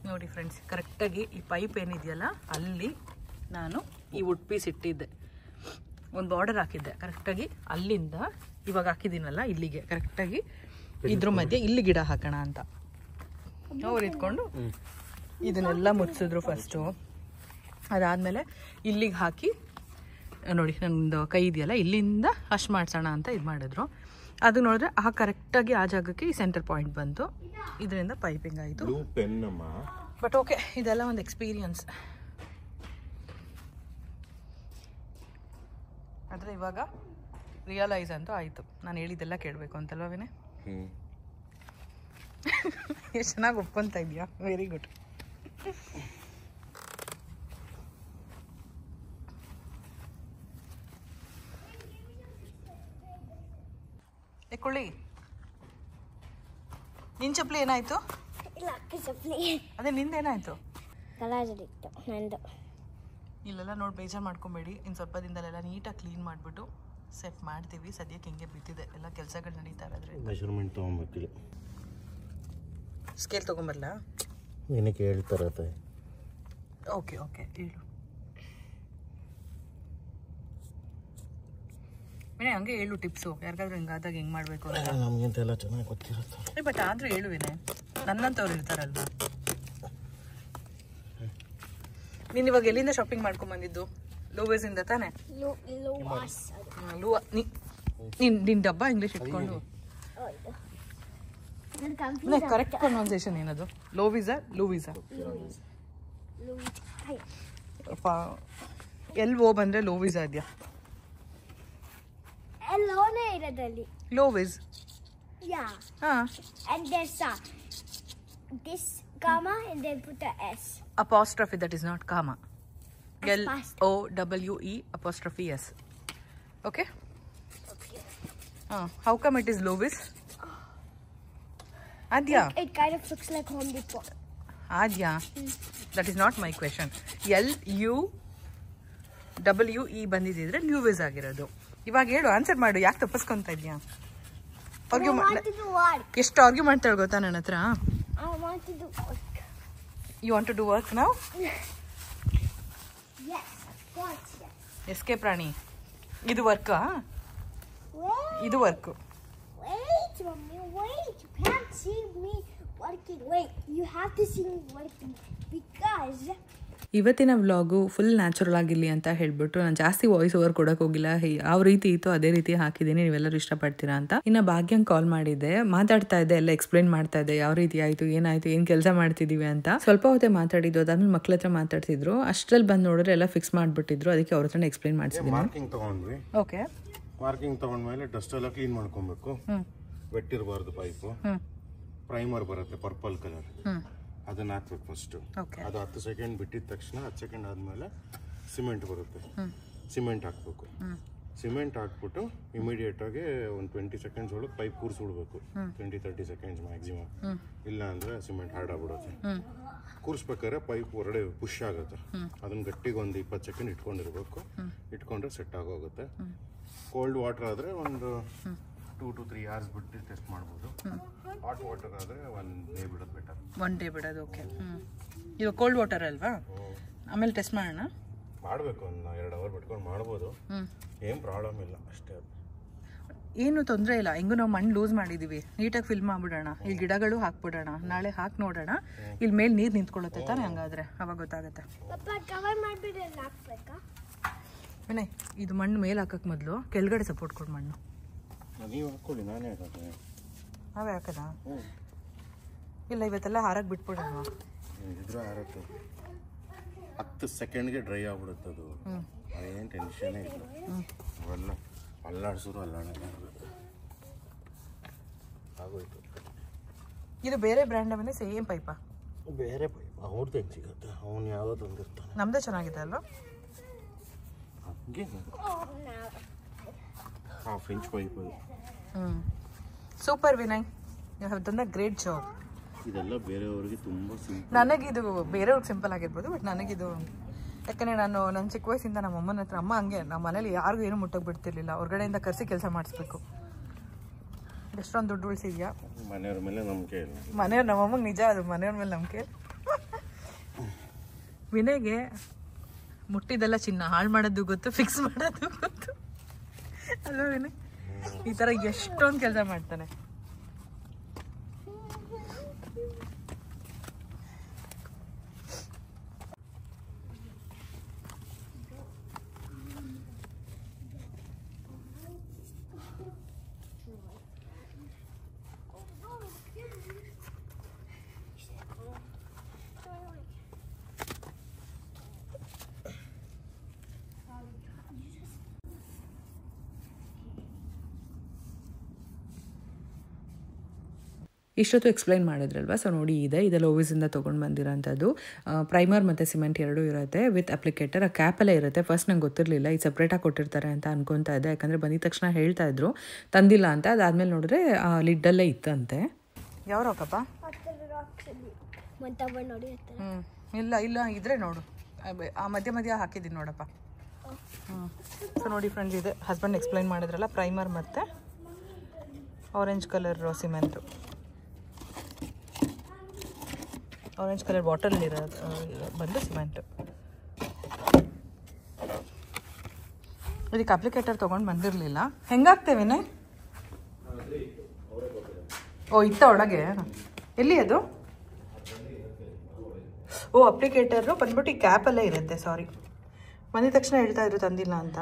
ನೋಡಿ ಫ್ರೆಂಡ್ಸ್, ಕರೆಕ್ಟಾಗಿ ಈ ಪೈಪ್ ಏನಿದೆಯಲ್ಲ ಅಲ್ಲಿ ನಾನು ಈ ವುಡ್ ಪೀಸ್ ಇಟ್ಟಿದ್ದೆ, ಒಂದು ಬಾರ್ಡರ್ ಹಾಕಿದ್ದೆ ಕರೆಕ್ಟಾಗಿ. ಅಲ್ಲಿಂದ ಇವಾಗ ಹಾಕಿದ್ದೀನಲ್ಲ ಇಲ್ಲಿಗೆ ಕರೆಕ್ಟಾಗಿ ಇದ್ರ ಮಧ್ಯೆ ಇಲ್ಲಿ ಗಿಡ ಹಾಕೋಣ ಅಂತ ಅವ್ರು ಇಟ್ಕೊಂಡು ಇದನ್ನೆಲ್ಲ ಮುಚ್ಚಿದ್ರು ಫಸ್ಟು. ಅದಾದಮೇಲೆ ಇಲ್ಲಿಗೆ ಹಾಕಿ ನೋಡಿ ನನ್ನದು ಕೈ ಇದೆಯಲ್ಲ ಇಲ್ಲಿಂದ ಅಷ್ಟು ಮಾಡ್ಸೋಣ ಅಂತ ಇದು ಮಾಡಿದ್ರು. ಅದು ನೋಡಿದ್ರೆ ಕರೆಕ್ಟಾಗಿ ಆ ಜಾಗಕ್ಕೆ ಈ ಸೆಂಟರ್ ಪಾಯಿಂಟ್ ಬಂತು. ಇದರಿಂದ ಪೈಪಿಂಗ್ ಆಯಿತು. ಬಟ್ ಓಕೆ, ಇದೆಲ್ಲ ಒಂದು ಎಕ್ಸ್ಪೀರಿಯನ್ಸ್. ಆದರೆ ಇವಾಗ ರಿಯಲೈಸ್ ಅಂತೂ ಆಯಿತು, ನಾನು ಹೇಳಿದ್ದೆಲ್ಲ ಕೇಳಬೇಕು ಅಂತಲ್ವ ವಿನಯ್? ಎಷ್ಟು ಚೆನ್ನಾಗಿ ಒಪ್ಕೊಂತ ಇದೆಯಾ, ವೆರಿ ಗುಡ್. ಕುಳ್ಳಿ, ನಿನ್ ಚಪ್ಪಲಿ ಏನಾಯ್ತು? ಅದೇ ನಿಂದೇನಾಯ್ತು? ನಂದು ಇಲ್ಲೆಲ್ಲ ನೋಡಿ ಬೇಜಾರು ಮಾಡ್ಕೊಬೇಡಿ. ಇನ್ನು ಸ್ವಲ್ಪ ದಿನದಲ್ಲೆಲ್ಲ ನೀಟಾಗಿ ಕ್ಲೀನ್ ಮಾಡಿಬಿಟ್ಟು ಸೆಟ್ ಮಾಡ್ತೀವಿ. ಸದ್ಯಕ್ಕೆ ಹಿಂಗೆ ಬಿದ್ದಿದೆ, ಎಲ್ಲ ಕೆಲಸಗಳು ನಡೀತಾ ಇರೋದ್ರೆ. ಮೆಷರ್ಮೆಂಟ್ ತೊಗೊಬೇಕಿಲ್ಲ. ಸ್ಕೇಲ್ ತೊಗೊಂಬರಲ್ಲ? ಏನಕ್ಕೆ ಹೇಳ್ತಾರತ್ತೆ? ಓಕೆ ಓಕೆ, ಹೇಳು. ವಿನಯ್ ಹಂಗೆ ಹೇಳು ಟಿಪ್ಸು, ಯಾರಿಗಾದ್ರೂ ಹಿಂಗಾದಾಗ ಹೆಂಗೆ ಮಾಡಬೇಕು ಅಂತ. ನಮಗಿಂತೆಲ್ಲ ಚೆನ್ನಾಗಿ ಗೊತ್ತಿರುತ್ತೆ. ಬಟ್ ಆದರೂ ಹೇಳು ವಿನಯ್, ನನ್ನಂತವ್ರು ಇರ್ತಾರಲ್ವ. ನೀನು ಇವಾಗ ಎಲ್ಲಿಂದ ಶಾಪಿಂಗ್ ಮಾಡ್ಕೊಂಬಂದಿದ್ದು? ಲೂವೇಸಿಂದ ತಾನೆ? ನಿನ್ನ ಡಬ್ಬ ಇಂಗ್ಲೀಷ್ ಇಟ್ಕೊಂಡು ಕರೆಕ್ಟ್ ಪ್ರೊನೌನ್ಸಿಯೇಷನ್ ಏನದು? ಲೋವಿಸಾ ಲೂವಿಸಾ? LO ಬಂದರೆ ಲೋವಿಸಾ ಇದೆಯಾ? L-O-ನೇ ಇರೋದಲ್ಲಿ. ಲೋವಿಸ್. Yeah. ಹಾಂ. And there's this comma and then put the S. Apostrophe, that is not comma. LOWE apostrophe S. Okay? Okay. How come it is Lovis? Adya. It kind of looks like Home Depot. Adya. That is not my question. LUWE ಬಂದಿದ್ರೆ Lovis ಆಗಿರೋದು. ಇವಾಗ ಹೇಳು, answer ಮಾಡು, ಯಾಕೆ ತಪ್ಪಿಸ್ಕೊಂತ ಇದೆಯಾ? ಎಷ್ಟು argue ಮಾಡ್ತಾಳೆ ಗೊತ್ತಾ ನನ್ನ ಹತ್ರ? You want to do work now? Yes, of course, yes. ಎಸ್ಕೆ ಪ್ರಾಣಿ, ಇದು ವರ್ಕಾ? ಇದು work. Wait, mommy, wait. You can't see me working. Wait, you have to see me working because... ಇವತ್ತಿನ ವ್ಲಾಗು ಫುಲ್ ನ್ಯಾಚುರಲ್ ಆಗಿರಲಿ ಅಂತ ಹೇಳಿಬಿಟ್ಟು ನಾನು ಜಾಸ್ತಿ ವಾಯ್ಸ್ ಓವರ್ ಕೊಡೋಕೆ ಹೋಗಿಲ್ಲ. ಯಾವ ರೀತಿ ಇತ್ತು ಅದೇ ರೀತಿ ಹಾಕಿದ್ದೀನಿ, ನೀವೆಲ್ಲರೂ ಇಷ್ಟಪಡ್ತೀರಾ ಅಂತ. ಇನ್ನು ಭಾಗ್ಯಂಗೆ ಕಾಲ್ ಮಾಡಿದ್ದೆ, ಮಾತಾಡ್ತಾ ಇದ್ದೆ, ಎಲ್ಲ ಎಕ್ಸ್ಪ್ಲೈನ್ ಮಾಡ್ತಾ ಇದ್ದೆ ಯಾವ ರೀತಿ ಆಯಿತು, ಏನಾಯಿತು, ಏನು ಕೆಲಸ ಮಾಡ್ತಿದ್ದೀವಿ ಅಂತ. ಸ್ವಲ್ಪ ಹೊತ್ತೇ ಮಾತಾಡಿದ್ದು, ಅದಾದ್ಮೇಲೆ ಮಕ್ಳ ಹತ್ರ ಮಾತಾಡ್ತಿದ್ರು. ಅಷ್ಟರಲ್ಲಿ ಬಂದು ನೋಡಿದ್ರೆ ಎಲ್ಲ ಫಿಕ್ಸ್ ಮಾಡಿಬಿಟ್ಟಿದ್ರು. ಅದಕ್ಕೆ ಅವ್ರ ಹತ್ರ ಎಕ್ಸ್ಪ್ಲೈನ್ ಮಾಡಿಸಿದ್ದೀನಿ. ಮಾರ್ಕಿಂಗ್ ತೊಗೊಂಡ್ವಿ. ಓಕೆ, ಮಾರ್ಕಿಂಗ್ ತೊಗೊಂಡ್ಮೇಲೆ ಡಸ್ಟ್ ಎಲ್ಲ ಕ್ಲೀನ್ ಮಾಡ್ಕೊಬೇಕು. ವೆಟ್ಟಿರಬಾರ್ದು ಪೈಪು. ಪ್ರೈಮರ್ ಬರುತ್ತೆ ಪರ್ಪಲ್ ಕಲರ್, ಅದನ್ನ ಹಾಕ್ಬೇಕು ಫಸ್ಟ್. ಅದು 10 ಸೆಕೆಂಡ್ ಬಿಟ್ಟಿದ ತಕ್ಷಣ 10 ಸೆಕೆಂಡ್ ಆದ್ಮೇಲೆ ಸಿಮೆಂಟ್ ಬರುತ್ತೆ, ಸಿಮೆಂಟ್ ಹಾಕ್ಬೇಕು. ಸಿಮೆಂಟ್ ಹಾಕ್ಬಿಟ್ಟು ಇಮಿಡಿಯೇಟ್ ಆಗಿ ಒಂದು 20 ಸೆಕೆಂಡ್ಸ್ ಒಳಗೆ ಪೈಪ್ ಕೂರಿಸ್ಬಿಡ್ಬೇಕು. 20-30 seconds maximum. ಇಲ್ಲ ಅಂದ್ರೆ ಸಿಮೆಂಟ್ ಹಾರ್ಡ್ ಆಗ್ಬಿಡುತ್ತೆ. ಕೂರಿಸ್ಬೇಕಾದ್ರೆ ಪೈಪ್ ಹೊರಡೆ ಪುಷ್ ಆಗುತ್ತೆ. ಅದನ್ನ ಗಟ್ಟಿಗೆ ಒಂದು 20 ಸೆಕೆಂಡ್ ಇಟ್ಕೊಂಡಿರ್ಬೇಕು. ಇಟ್ಕೊಂಡ್ರೆ ಸೆಟ್ ಆಗೋಗುತ್ತೆ. ಕೋಲ್ಡ್ ವಾಟರ್ ಆದ್ರೆ ಒಂದು 2 to 3 hours ಬಿಟ್ಟು ಟೆಸ್ಟ್ ಮಾಡ್ಬೋದು. ಹಾಟ್ ವಾಟರ್ ಆದರೆ 1 ಡೇ ಬಿಡೋದು ಬೆಟರ್. 1 ಡೇ ಬಿಡೋದು. ಓಕೆ. ಇದು ಕೋಲ್ಡ್ ವಾಟರ್ ಅಲ್ವಾ? ಆಮೇಲೆ ಟೆಸ್ಟ್ ಮಾಡೋಣ. ಮಾಡಬೇಕು, ಒಂದು 2 ಅವರ್ ಬಿಟ್ಕೊಂಡು ಮಾಡ್ಬೋದು. ಏನು ಪ್ರಾಬ್ಲಮ್ ಇಲ್ಲ ಅಷ್ಟೇ. ಏನು ತೊಂದರೆ ಇಲ್ಲ. ಹೆಂಗೂ ನಾವು ಮಣ್ಣು ಲೂಸ್ ಮಾಡಿದ್ದೀವಿ, ನೀಟಾಗಿ ಫಿಲ್ ಮಾಡಿಬಿಡೋಣ. ಇಲ್ಲಿ ಗಿಡಗಳು ಹಾಕ್ಬಿಡೋಣ, ನಾಳೆ ಹಾಕಿ ನೋಡೋಣ. ಇಲ್ಲಿ ಮೇಲೆ ನೀರು ನಿಂತ್ಕೊಳ್ಳುತ್ತೆ ತಾನೆ, ಹಂಗಾದ್ರೆ ಅವಾಗ ಗೊತ್ತಾಗುತ್ತೆ. ವಿನಯ್, ಇದು ಮಣ್ಣು ಮೇಲೆ ಹಾಕಕ್ಕೆ ಮೊದಲು ಕೆಳಗಡೆ ಸಪೋರ್ಟ್ ಕೊಡು. ಮಣ್ಣು ನೀವು ಹಾಕೊಳ್ಳಿ, ನಾನೇ ಹಾಕೋದು. ನಾವೇ ಹಾಕೋದಾ? ಇಲ್ಲ, ಇವತ್ತೆಲ್ಲ ಹಾರಕ್ಕೆ ಬಿಟ್ಬಿಡೋಣ. ಇದ್ರೆ ಹಾರಕ್ಕೆ 10 ಸೆಕೆಂಡ್ಗೆ ಡ್ರೈ ಆಗ್ಬಿಡುತ್ತೆ ಅದು. ಅದೇನು ಟೆನ್ಷನೇ ಇಲ್ಲ. ಅವೆಲ್ಲ ಅಲ್ಲಾಡ್ಸೋರು ಅಲ್ಲಾಡೋಣ ಆಗೋಯ್ತು. ಇದು ಬೇರೆ ಬ್ರ್ಯಾಂಡ್ ಅವನೇ ಸೇಮ್ ಪೈಪಾ? ಬೇರೆ ಪೈಪ್ ಅವ್ರದ್ದು ಹೆಂಗೆ ಸಿಗುತ್ತೆ? ಅವನು ಯಾವ್ದು ಒಂದಿರ್ತಾನೆ. ನಮ್ಮದೇ ಚೆನ್ನಾಗಿದೆ ಅಲ್ವಾ? ಹಂಗೆ 1/2 ಇಂಚ್ ಪೈಪ್ ಅದು. Super Vinay, you have done a great job. ಇದೆಲ್ಲ ಬೇರೆಯವ್ರಿಗೆ ತುಂಬ ಸಿಂಪಲ್. ನನಗಿದು ಬೇರೆಯವ್ರಿಗೆ ಸಿಂಪಲ್ ಆಗಿರ್ಬೋದು, ಬಟ್ ನನಗಿದು ಯಾಕಂದರೆ ನನ್ನ ಚಿಕ್ಕ ವಯಸ್ಸಿಂದ ನಮ್ಮ ಅಮ್ಮನ ಹತ್ರ, ಅಮ್ಮ ಹಂಗೆ ನಮ್ಮ ಮನೇಲಿ ಯಾರಿಗೂ ಏನೂ ಮುಟ್ಟೋಕೆ ಬಿಡ್ತಿರ್ಲಿಲ್ಲ. ಹೊರಗಡೆಯಿಂದ ಕರೆಸಿ ಕೆಲಸ ಮಾಡಿಸ್ಬೇಕು. ಎಷ್ಟೊಂದು ದುಡ್ಡು ಉಳಿಸಿದ್ಯಾ? ಮನೆಯವ್ರ ಮೇಲೆ ನಂಬಿಕೆ ಇಲ್ಲ. ಮನೆಯವ್ರು, ನಮ್ಮಮ್ಮಗೆ ನಿಜ ಅದು, ಮನೆಯವ್ರ ಮೇಲೆ ನಂಬಿಕೆ. ವಿನಯ್ಗೆ ಮುಟ್ಟಿದೆಲ್ಲ ಚಿನ್ನ, ಹಾಳು ಮಾಡೋದು ಗೊತ್ತು, ಫಿಕ್ಸ್ ಮಾಡೋದು ಗೊತ್ತು ಅಲ್ವಾ ವಿನಯ್? ಈ ಥರ ಎಷ್ಟೊಂದು ಕೆಲಸ ಮಾಡ್ತಾನೆ. ಇಷ್ಟೊತ್ತು ಎಕ್ಸ್ಪ್ಲೈನ್ ಮಾಡಿದ್ರಲ್ವ, ಸೊ ನೋಡಿ ಇದೆ ಲೋವಿಸಿಂದ ತೊಗೊಂಡು ಬಂದಿರೋಂಥದ್ದು. ಪ್ರೈಮರ್ ಮತ್ತು ಸಿಮೆಂಟ್ ಎರಡೂ ಇರುತ್ತೆ ವಿತ್ ಅಪ್ಲಿಕೇಟರ್. ಆ ಕ್ಯಾಪಲ್ಲೇ ಇರುತ್ತೆ. ಫಸ್ಟ್ ನಂಗೆ ಗೊತ್ತಿರಲಿಲ್ಲ ಇದು ಸಪ್ರೇಟಾಗಿ ಕೊಟ್ಟಿರ್ತಾರೆ ಅಂತ ಅನ್ಕೊತಾ ಇದ್ದೆ, ಯಾಕಂದರೆ ಬಂದಿದ ತಕ್ಷಣ ಹೇಳ್ತಾ ಇದ್ರು ತಂದಿಲ್ಲ ಅಂತ. ಅದಾದಮೇಲೆ ನೋಡಿದ್ರೆ ಲಿಡ್ಡಲ್ಲೇ ಇತ್ತಂತೆ. ಯಾವ ರಾಕಪ್ಪ? ಇಲ್ಲ ಇಲ್ಲ ಇದ್ರೆ ನೋಡು, ಆ ಮಧ್ಯ ಹಾಕಿದ್ದೀನಿ ನೋಡಪ್ಪ. ಸೊ ನೋಡಿ ಫ್ರೆಂಡ್ಸ್, ಇದೆ ಹಸ್ಬೆಂಡ್ ಎಕ್ಸ್ಪ್ಲೈನ್ ಮಾಡಿದ್ರಲ್ಲ, ಪ್ರೈಮರ್ ಮತ್ತು orange colour cement, orange colour bottle ಇರೋದು ಬಂದು ಸಿಮೆಂಟು. ಇದಕ್ಕೆ ಅಪ್ಲಿಕೇಟರ್ ತೊಗೊಂಡು ಬಂದಿರಲಿಲ್ಲ. ಹೆಂಗಾಗ್ತೇವೇನೆ? ಓ ಇತ್ತ ಒಳಗೆ ಎಲ್ಲಿ ಅದು? ಓ ಅಪ್ಲಿಕೇಟರು ಬಂದ್ಬಿಟ್ಟು ಈ ಕ್ಯಾಪಲ್ಲೇ ಇರುತ್ತೆ. ಸಾರಿ, ಬಂದಿದ ತಕ್ಷಣ ಹೇಳ್ತಾ ಇದ್ರು ತಂದಿಲ್ಲ ಅಂತ.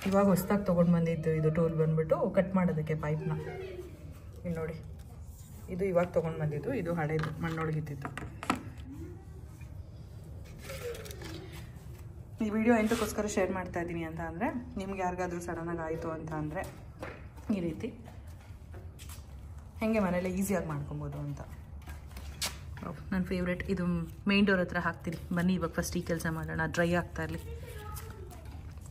ಇವಾಗ ಹೊಸ್ದಾಗಿ ತೊಗೊಂಡು ಬಂದಿದ್ದು ಇದು ಟೂಲ್ ಬಂದ್ಬಿಟ್ಟು ಕಟ್ ಮಾಡೋದಕ್ಕೆ ಪೈಪ್ನ. ಇಲ್ಲಿ ನೋಡಿ, ಇದು ಇವಾಗ ತೊಗೊಂಡು ಬಂದಿದ್ದು, ಇದು ಹಳೇದು ಮಣ್ಣೊಳಗಿದ್ದಿದ್ದು. ಈ ವಿಡಿಯೋ ಎಂತಕ್ಕೋಸ್ಕರ ಶೇರ್ ಮಾಡ್ತಾ ಇದ್ದೀನಿ ಅಂತ ಅಂದರೆ, ನಿಮ್ಗೆ ಯಾರಿಗಾದ್ರೂ ಸಡನ್ನಾಗಿ ಆಯಿತು ಅಂತ ಅಂದರೆ ಈ ರೀತಿ ಹೇಗೆ ಮನೇಲಿ ಈಸಿಯಾಗಿ ಮಾಡ್ಕೊಬೋದು ಅಂತ. ನನ್ನ ಫೇವ್ರೆಟ್ ಇದು ಮೇನ್ ಡೋರ್ ಹತ್ರ ಹಾಕ್ತೀನಿ. ಬನ್ನಿ ಇವಾಗ ಫಸ್ಟ್ ಈ ಕೆಲಸ ಮಾಡೋಣ. ಡ್ರೈ ಆಗ್ತಾ ಇರಲಿ.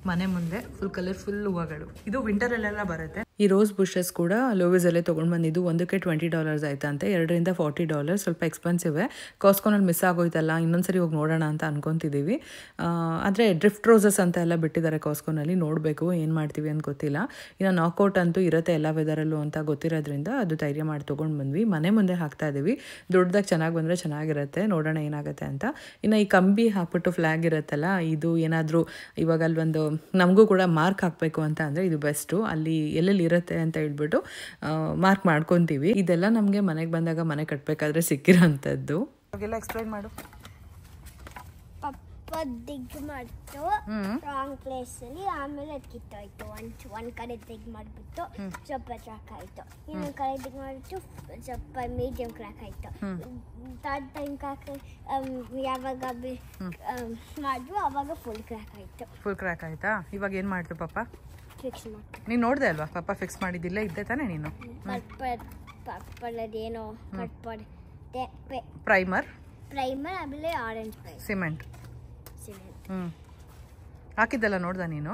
ಮನೆ ಮುಂದೆ ಫುಲ್ ಕಲರ್ಫುಲ್ ಹೂವುಗಳು. ಇದು ವಿಂಟರಲ್ಲೆಲ್ಲ ಬರುತ್ತೆ. ಈ ರೋಸ್ ಬುಷಸ್ ಕೂಡ ಲೋವಿಸಲ್ಲೇ ತೊಗೊಂಡು ಬಂದಿದ್ದು. ಒಂದಕ್ಕೆ $20 ಆಯ್ತಂತೆ, $2 $40. ಸ್ವಲ್ಪ ಎಕ್ಸ್ಪೆನ್ಸಿವೆ. ಕಾಸ್ಕೋನಲ್ಲಿ ಮಿಸ್ ಆಗೋಯ್ತಲ್ಲ, ಇನ್ನೊಂದ್ಸರಿ ಹೋಗಿ ನೋಡೋಣ ಅಂತ ಅನ್ಕೊತಿದ್ದೀವಿ. ಆದರೆ ಡ್ರಿಫ್ಟ್ ರೋಸಸ್ ಅಂತ ಎಲ್ಲ ಬಿಟ್ಟಿದ್ದಾರೆ ಕಾಸ್ಕೋನಲ್ಲಿ. ನೋಡಬೇಕು ಏನು ಮಾಡ್ತೀವಿ ಅಂತ ಗೊತ್ತಿಲ್ಲ. ಇನ್ನು ನಾಕೌಟ್ ಅಂತೂ ಇರುತ್ತೆ ಎಲ್ಲ ವೆದರಲ್ಲೂ ಅಂತ ಗೊತ್ತಿರೋದ್ರಿಂದ ಅದು ಧೈರ್ಯ ಮಾಡಿ ತೊಗೊಂಡು ಬಂದ್ವಿ. ಮನೆ ಮುಂದೆ ಹಾಕ್ತಾ ಇದ್ದೀವಿ. ದೊಡ್ಡದಾಗಿ ಚೆನ್ನಾಗಿ ಬಂದರೆ ಚೆನ್ನಾಗಿರುತ್ತೆ. ನೋಡೋಣ ಏನಾಗುತ್ತೆ ಅಂತ. ಇನ್ನು ಈ ಕಂಬಿ ಹಾಕ್ಬಿಟ್ಟು ಫ್ಲ್ಯಾಗ್ ಇರುತ್ತಲ್ಲ, ಇದು ಏನಾದರೂ ಇವಾಗ ಅಲ್ಲೊಂದು ನಮಗೂ ಕೂಡ ಮಾರ್ಕ್ ಹಾಕಬೇಕು ಅಂತ ಅಂದರೆ ಇದು ಬೆಸ್ಟು. ಅಲ್ಲಿ ಎಲ್ಲೆಲ್ಲಿ ಇರುತ್ತೆ ಅಂತ ಹೇಳ್ಬಿಟ್ಟು ಮಾರ್ಕ್ ಮಾಡ್ಕೊತೀವಿ. ಇದೆಲ್ಲ ನಮಗೆ ಮನೆಗೆ ಬಂದಾಗ ಮನೆ ಕಟ್ಟಬೇಕಾದ್ರೆ ಸಿಕ್ಕಿರೋಂಥದ್ದು. ಅವಾಗೆಲ್ಲ ಎಕ್ಸ್ಪ್ಲೈನ್ ಮಾಡು. ಪಪ್ಪ ದಿಗ್ ಮಾಡ್ತು ರಾಂಗ್ ಪ್ಲೇಸಲ್ಲಿ, ಆಮೇಲೆ ಅದು ಕಿತ್ತೋಯ್ತು. ಒಂದು ಕಡೆ ದಿಗ್ ಮಾಡಿಬಿಟ್ಟು ಸ್ವಲ್ಪ ಕ್ರ್ಯಾಕ್ ಆಯಿತು. ಇನ್ನೊಂದು ಕಡೆ ದಿಗ್ ಮಾಡಿಬಿಟ್ಟು ಸ್ವಲ್ಪ ಮೀಡಿಯಮ್ ಕ್ರ್ಯಾಕ್ ಆಯಿತು. ಥರ್ಡ್ ಟೈಮ್ ಕ್ರ್ಯಾಕ್ ಯಾವಾಗ ಮಾಡಿದ್ವು ಅವಾಗ ಫುಲ್ ಕ್ರ್ಯಾಕ್ ಆಯಿತು. ಫುಲ್ ಕ್ರ್ಯಾಕ್ ಆಯಿತಾ? ಇವಾಗ ಏನು ಮಾಡ್ತು ಪಾಪ? ಫಿಕ್ಸ್ ಮಾಡಿ. ನೀನು ನೋಡಿದೆ ಅಲ್ವಾ ಪಾಪ ಫಿಕ್ಸ್ ಮಾಡಿದ್ದಿಲ್ಲ, ಇದ್ದೆ ತಾನೇ ನೀನು? ಪಪ್ಪಳದೇನೋ ಕಟ್ ಮಾಡಿದೆ. ಪ್ರೈಮರ್ ಆಮೇಲೆ ಆರೆಂಜ್ ಸಿಮೆಂಟ್ ಹಾಕಿದ್ದೆಲ್ಲ ನೋಡ್ದ ನೀನು?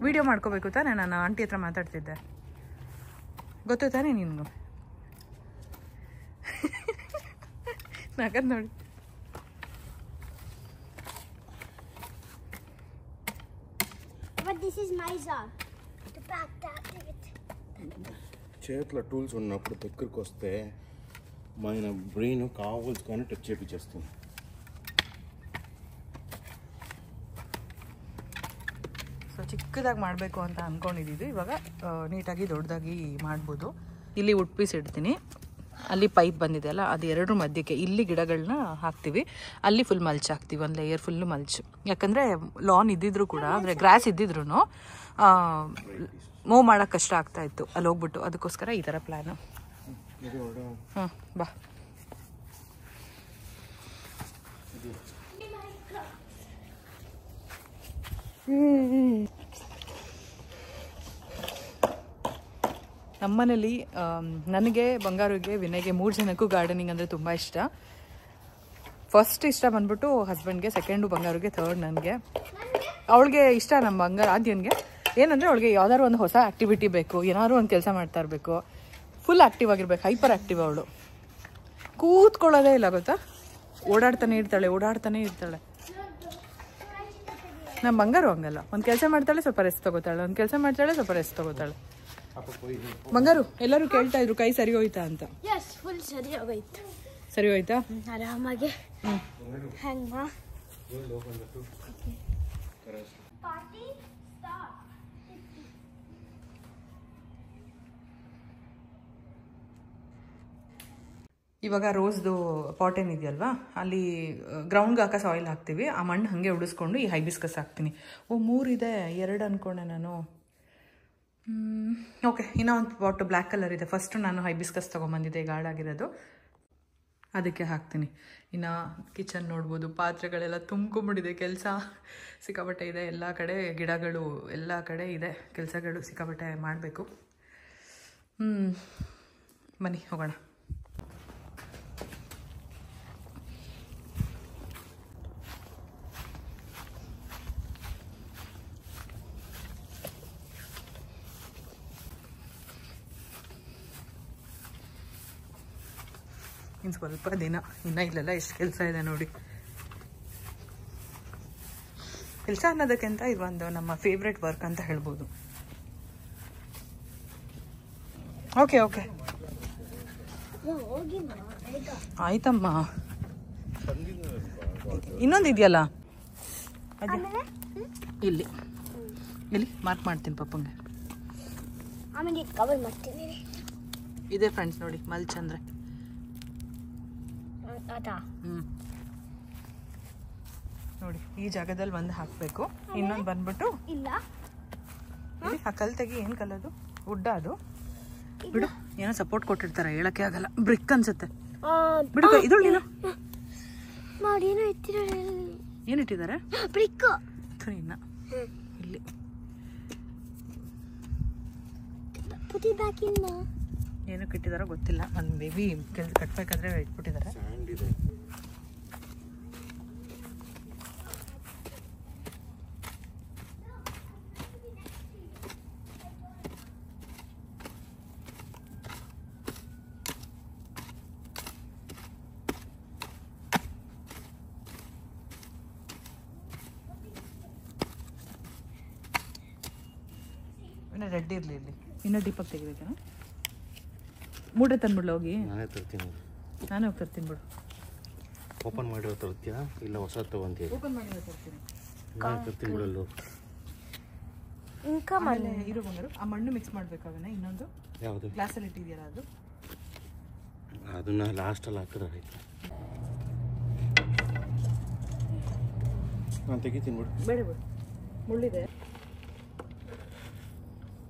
ವಿಡಿಯೋ ಮಾಡ್ಕೋಬೇಕು ತಾನೇ? ನಾನು ಆಂಟಿ ಹತ್ರ ಮಾತಾಡ್ತಿದ್ದೆ, ಗೊತ್ತು ತಾನೇ ನಿನ್ಗೂ? ನಗದ್ ನೋಡಿ. But this is my job. To pack that it. చేతుల టూల్స్ ఉన్నప్పుడు దగ్గరకు వస్తే మన బ్రెయిన్ కావాల్సుకొని టచ్ చేపించేస్తుంది. ಸೊ ಚಿಕ್ಕದಾಗಿ ಮಾಡಬೇಕು ಅಂತ ಅಂದ್ಕೊಂಡಿದ್ದೀವಿ. ಇವಾಗ ನೀಟಾಗಿ ದೊಡ್ಡದಾಗಿ ಮಾಡ್ಬೋದು. ಇಲ್ಲಿ ವುಡ್ ಪೀಸ್ ಇಡ್ತೀನಿ, ಅಲ್ಲಿ ಪೈಪ್ ಬಂದಿದೆ ಅಲ್ಲ, ಅದು ಎರಡರ ಮಧ್ಯಕ್ಕೆ ಇಲ್ಲಿ ಗಿಡಗಳನ್ನ ಹಾಕ್ತೀವಿ. ಅಲ್ಲಿ ಫುಲ್ ಮಲ್ಚ್ ಹಾಕ್ತೀವಿ, ಒಂದು ಲೇಯರ್ ಫುಲ್ಲು ಮಲ್ಚ್. ಯಾಕಂದರೆ ಲಾನ್ ಇದ್ದಿದ್ರು ಕೂಡ, ಅಂದರೆ ಗ್ರಾಸ್ ಇದ್ದಿದ್ರು ಮೂವ್ ಮಾಡೋಕ್ಕೆ ಕಷ್ಟ ಆಗ್ತಾಯಿತ್ತು ಅಲ್ಲಿ ಹೋಗ್ಬಿಟ್ಟು. ಅದಕ್ಕೋಸ್ಕರ ಈ ಥರ ಪ್ಲ್ಯಾನು. ಹಾಂ ಬಾ. ನಮ್ಮನೇಲಿ ನನಗೆ, ಬಂಗಾರಿಗೆ, ವಿನಯ್ಗೆ 3 ಜನಕ್ಕೂ ಗಾರ್ಡನಿಂಗ್ ಅಂದರೆ ತುಂಬ ಇಷ್ಟ. ಫಸ್ಟ್ ಇಷ್ಟ ಬಂದ್ಬಿಟ್ಟು ಹಸ್ಬೆಂಡ್ಗೆ, ಸೆಕೆಂಡು ಬಂಗಾರಿಗೆ, ಥರ್ಡ್ ನನಗೆ. ಅವಳಿಗೆ ಇಷ್ಟ ನಮ್ಮ ಬಂಗಾರ ಆದ್ಯನ್ಗೆ ಏನಂದರೆ ಅವಳಿಗೆ ಯಾವ್ದಾದ್ರು ಒಂದು ಹೊಸ ಆ್ಯಕ್ಟಿವಿಟಿ ಬೇಕು, ಏನಾದ್ರು ಒಂದು ಕೆಲಸ ಮಾಡ್ತಾ ಇರಬೇಕು, ಫುಲ್ ಆ್ಯಕ್ಟಿವ್ ಆಗಿರ್ಬೇಕು. ಹೈಪರ್ ಆ್ಯಕ್ಟಿವ್ ಅವಳು, ಕೂತ್ಕೊಳ್ಳೋದೇ ಇಲ್ಲ ಗೊತ್ತಾ, ಓಡಾಡ್ತಾನೆ ಇರ್ತಾಳೆ. ನಮ್ಮ ಬಂಗಾರು ಹಂಗಲ್ಲ, ಒಂದು ಕೆಲಸ ಮಾಡ್ತಾಳೆ ಸ್ವಲ್ಪ ರೆಸ್ಟ್ ತಗೋತಾಳೆ, ಒಂದು ಕೆಲಸ ಮಾಡ್ತಾಳೆ ಸ್ವಲ್ಪ ರೆಸ್ಟ್ ತಗೋತಾಳೆ. ಬಂಗಾರು ಎಲ್ಲರೂ ಕೇಳ್ತಾ ಇದ್ರು ಕೈ ಸರಿ ಹೋಯ್ತಾ ಅಂತ. ಫುಲ್ ಸರಿ ಹೋಯ್ತು. ಸರಿ ಹೋಯ್ತಾ? ಆರಾಮಾಗಿ. ಹೆಂಗ Party start. ಇವಾಗ ರೋಸ್ದು ಪಾಟ್ ಏನಿದೆಯಲ್ವಾ ಅಲ್ಲಿ ಗ್ರೌಂಡ್ಗೆ ಹಾಕೋ ಸಾಯಿಲ್ ಹಾಕ್ತೀವಿ, ಆ ಮಣ್ಣು ಹಾಗೆ ಉಡಿಸ್ಕೊಂಡು ಈ ಹೈಬಿಸ್ಕಸ್ ಹಾಕ್ತೀನಿ. 3 ಇದೆ, 2 ಅಂದ್ಕೊಂಡೆ ನಾನು. ಓಕೆ, ಇನ್ನೂ ಒಂದು ಪಾಟು ಬ್ಲ್ಯಾಕ್ ಕಲರ್ ಇದೆ. ಫಸ್ಟು ನಾನು ಹೈಬಿಸ್ಕಸ್ ತೊಗೊಂಬಂದಿದ್ದೆ ಗಾಢಾಗಿರೋದು, ಅದಕ್ಕೆ ಹಾಕ್ತೀನಿ. ಇನ್ನು ಕಿಚನ್ ನೋಡ್ಬೋದು, ಪಾತ್ರೆಗಳೆಲ್ಲ ತುಂಬ್ಕೊಂಬಿಟ್ಟಿದೆ. ಕೆಲಸ ಸಿಕ್ಕಾಪಟ್ಟೆ ಇದೆ, ಎಲ್ಲ ಕಡೆ ಗಿಡಗಳು, ಎಲ್ಲ ಕಡೆ ಇದೆ ಕೆಲಸಗಳು, ಸಿಕ್ಕಾಪಟ್ಟೆ ಮಾಡಬೇಕು. ಬನ್ನಿ ಹೋಗೋಣ. ಇನ್ನು ಸ್ವಲ್ಪ ದಿನ, ಇನ್ನು ಇಲ್ಲೆಲ್ಲ ಎಷ್ಟು ಕೆಲಸ ಇದೆ ನೋಡಿ. ಕೆಲಸ ಅನ್ನೋದಕ್ಕಿಂತ ಇದೊಂದು ನಮ್ಮ ಫೇವ್ರೆಟ್ ವರ್ಕ್ ಅಂತ ಹೇಳ್ಬೋದು. ಓಕೆ ಓಕೆ ಆಯ್ತಮ್ಮ. ಇನ್ನೊಂದು ಇದೆಯಲ್ಲ ಅದೇ ಇಲ್ಲಿ ಇಲ್ಲಿ ಮಾರ್ಕ್ ಮಾಡ್ತೀನಿ ಪಪ್ಪಂಗೆ. ಆಮೇಲೆ ಕವರ್ ಮಾಡ್ತೀನಿ. ಇದೆ ಫ್ರೆಂಡ್ಸ್ ನೋಡಿ, ಮಲ್ಚ್ ಅಂದರೆ ನೋಡಿ ಈ ಜಾಗದಲ್ಲಿ ಒಂದು ಹಾಕಬೇಕು. ಇನ್ನೊಂದು ಬಂದ್ಬಿಟ್ಟು ಇಲ್ಲ, ಆ ಕಲ್ ತೆಗಿ. ಏನು ಕಲ್ಲದು? ವುಡ್ ಅದು ಬಿಡು, ಏನೋ ಸಪೋರ್ಟ್ ಕೊಟ್ಟಿರ್ತಾರೆ, ಹೇಳಕ್ಕೆ ಆಗಲ್ಲ. ಬ್ರಿಕ್ ಅನ್ಸುತ್ತೆ ಬಿಡು. ಇದು ನೀನು ಮಾಡಿ ಏನೋ ಇಟ್ಟಿದ್ದಾರೆ. ಏನಿಟ್ಟಿದ್ದಾರೆ? ಬ್ರಿಕ್. ಇನ್ನ ಇಲ್ಲಿ ಪುಟ್ ಇಟ್ ಬ್ಯಾಕ್ ಇನ್. ಏನಕ್ಕೆ ಇಟ್ಟಿದಾರೋ ಗೊತ್ತಿಲ್ಲ, ಒಂದು ಬೇಬಿ ಕೆಲಸ ಕಟ್ಟಬೇಕಾದ್ರೆ ಇಟ್ಬಿಟ್ಟಿದ್ದಾರೆ. ಇನ್ನು ರೆಡ್ ಇರಲಿ, ಇಲ್ಲಿ ಇನ್ನೂ ಡೀಪಾಗಿ ತೆಗಿಬೇಕೇನೋ. ಮೂಟೆ ತಂದ್ಬಿಡ್ಲ ಹೋಗಿ? ನಾನೇ ತರ್ತೀನಿ. ನಾನೇ ಹೋಗಿ ತರ್ತೀನಿ ಬಿಡು. ಓಪನ್ ಮಾಡಿರೋ ತರ್ತೀಯಾ ಇಲ್ಲ ಹೊಸ ತಗೊಂತೀಯ? ಓಪನ್ ಮಾಡಿ ತರ್ತೀನಿ. ನಾನೇ ತರ್ತೀನಿ ಬಿಡಲ್ಲು. ಇಂಕ ಮನೆ ಇರೋ ಬಂಗಾರು ಆ ಮಣ್ಣು ಮಿಕ್ಸ್ ಮಾಡ್ಬೇಕಾಗನ. ಇನ್ನೊಂದು ಯಾವುದು ಗ್ಲಾಸಲ್ಲಿ ಇಟ್ಟಿದೆಯಲ್ಲ ಅದು, ಅದನ್ನ ಲಾಸ್ಟಲ್ಲಿ ಹಾಕಿದ್ರೆ ಆಯ್ತು. ನಾನು ತೆಗಿತೀನಿ ಬಿಡು. ಬೇಡ ಬಿಡು, ಮುಳ್ಳಿದೆ.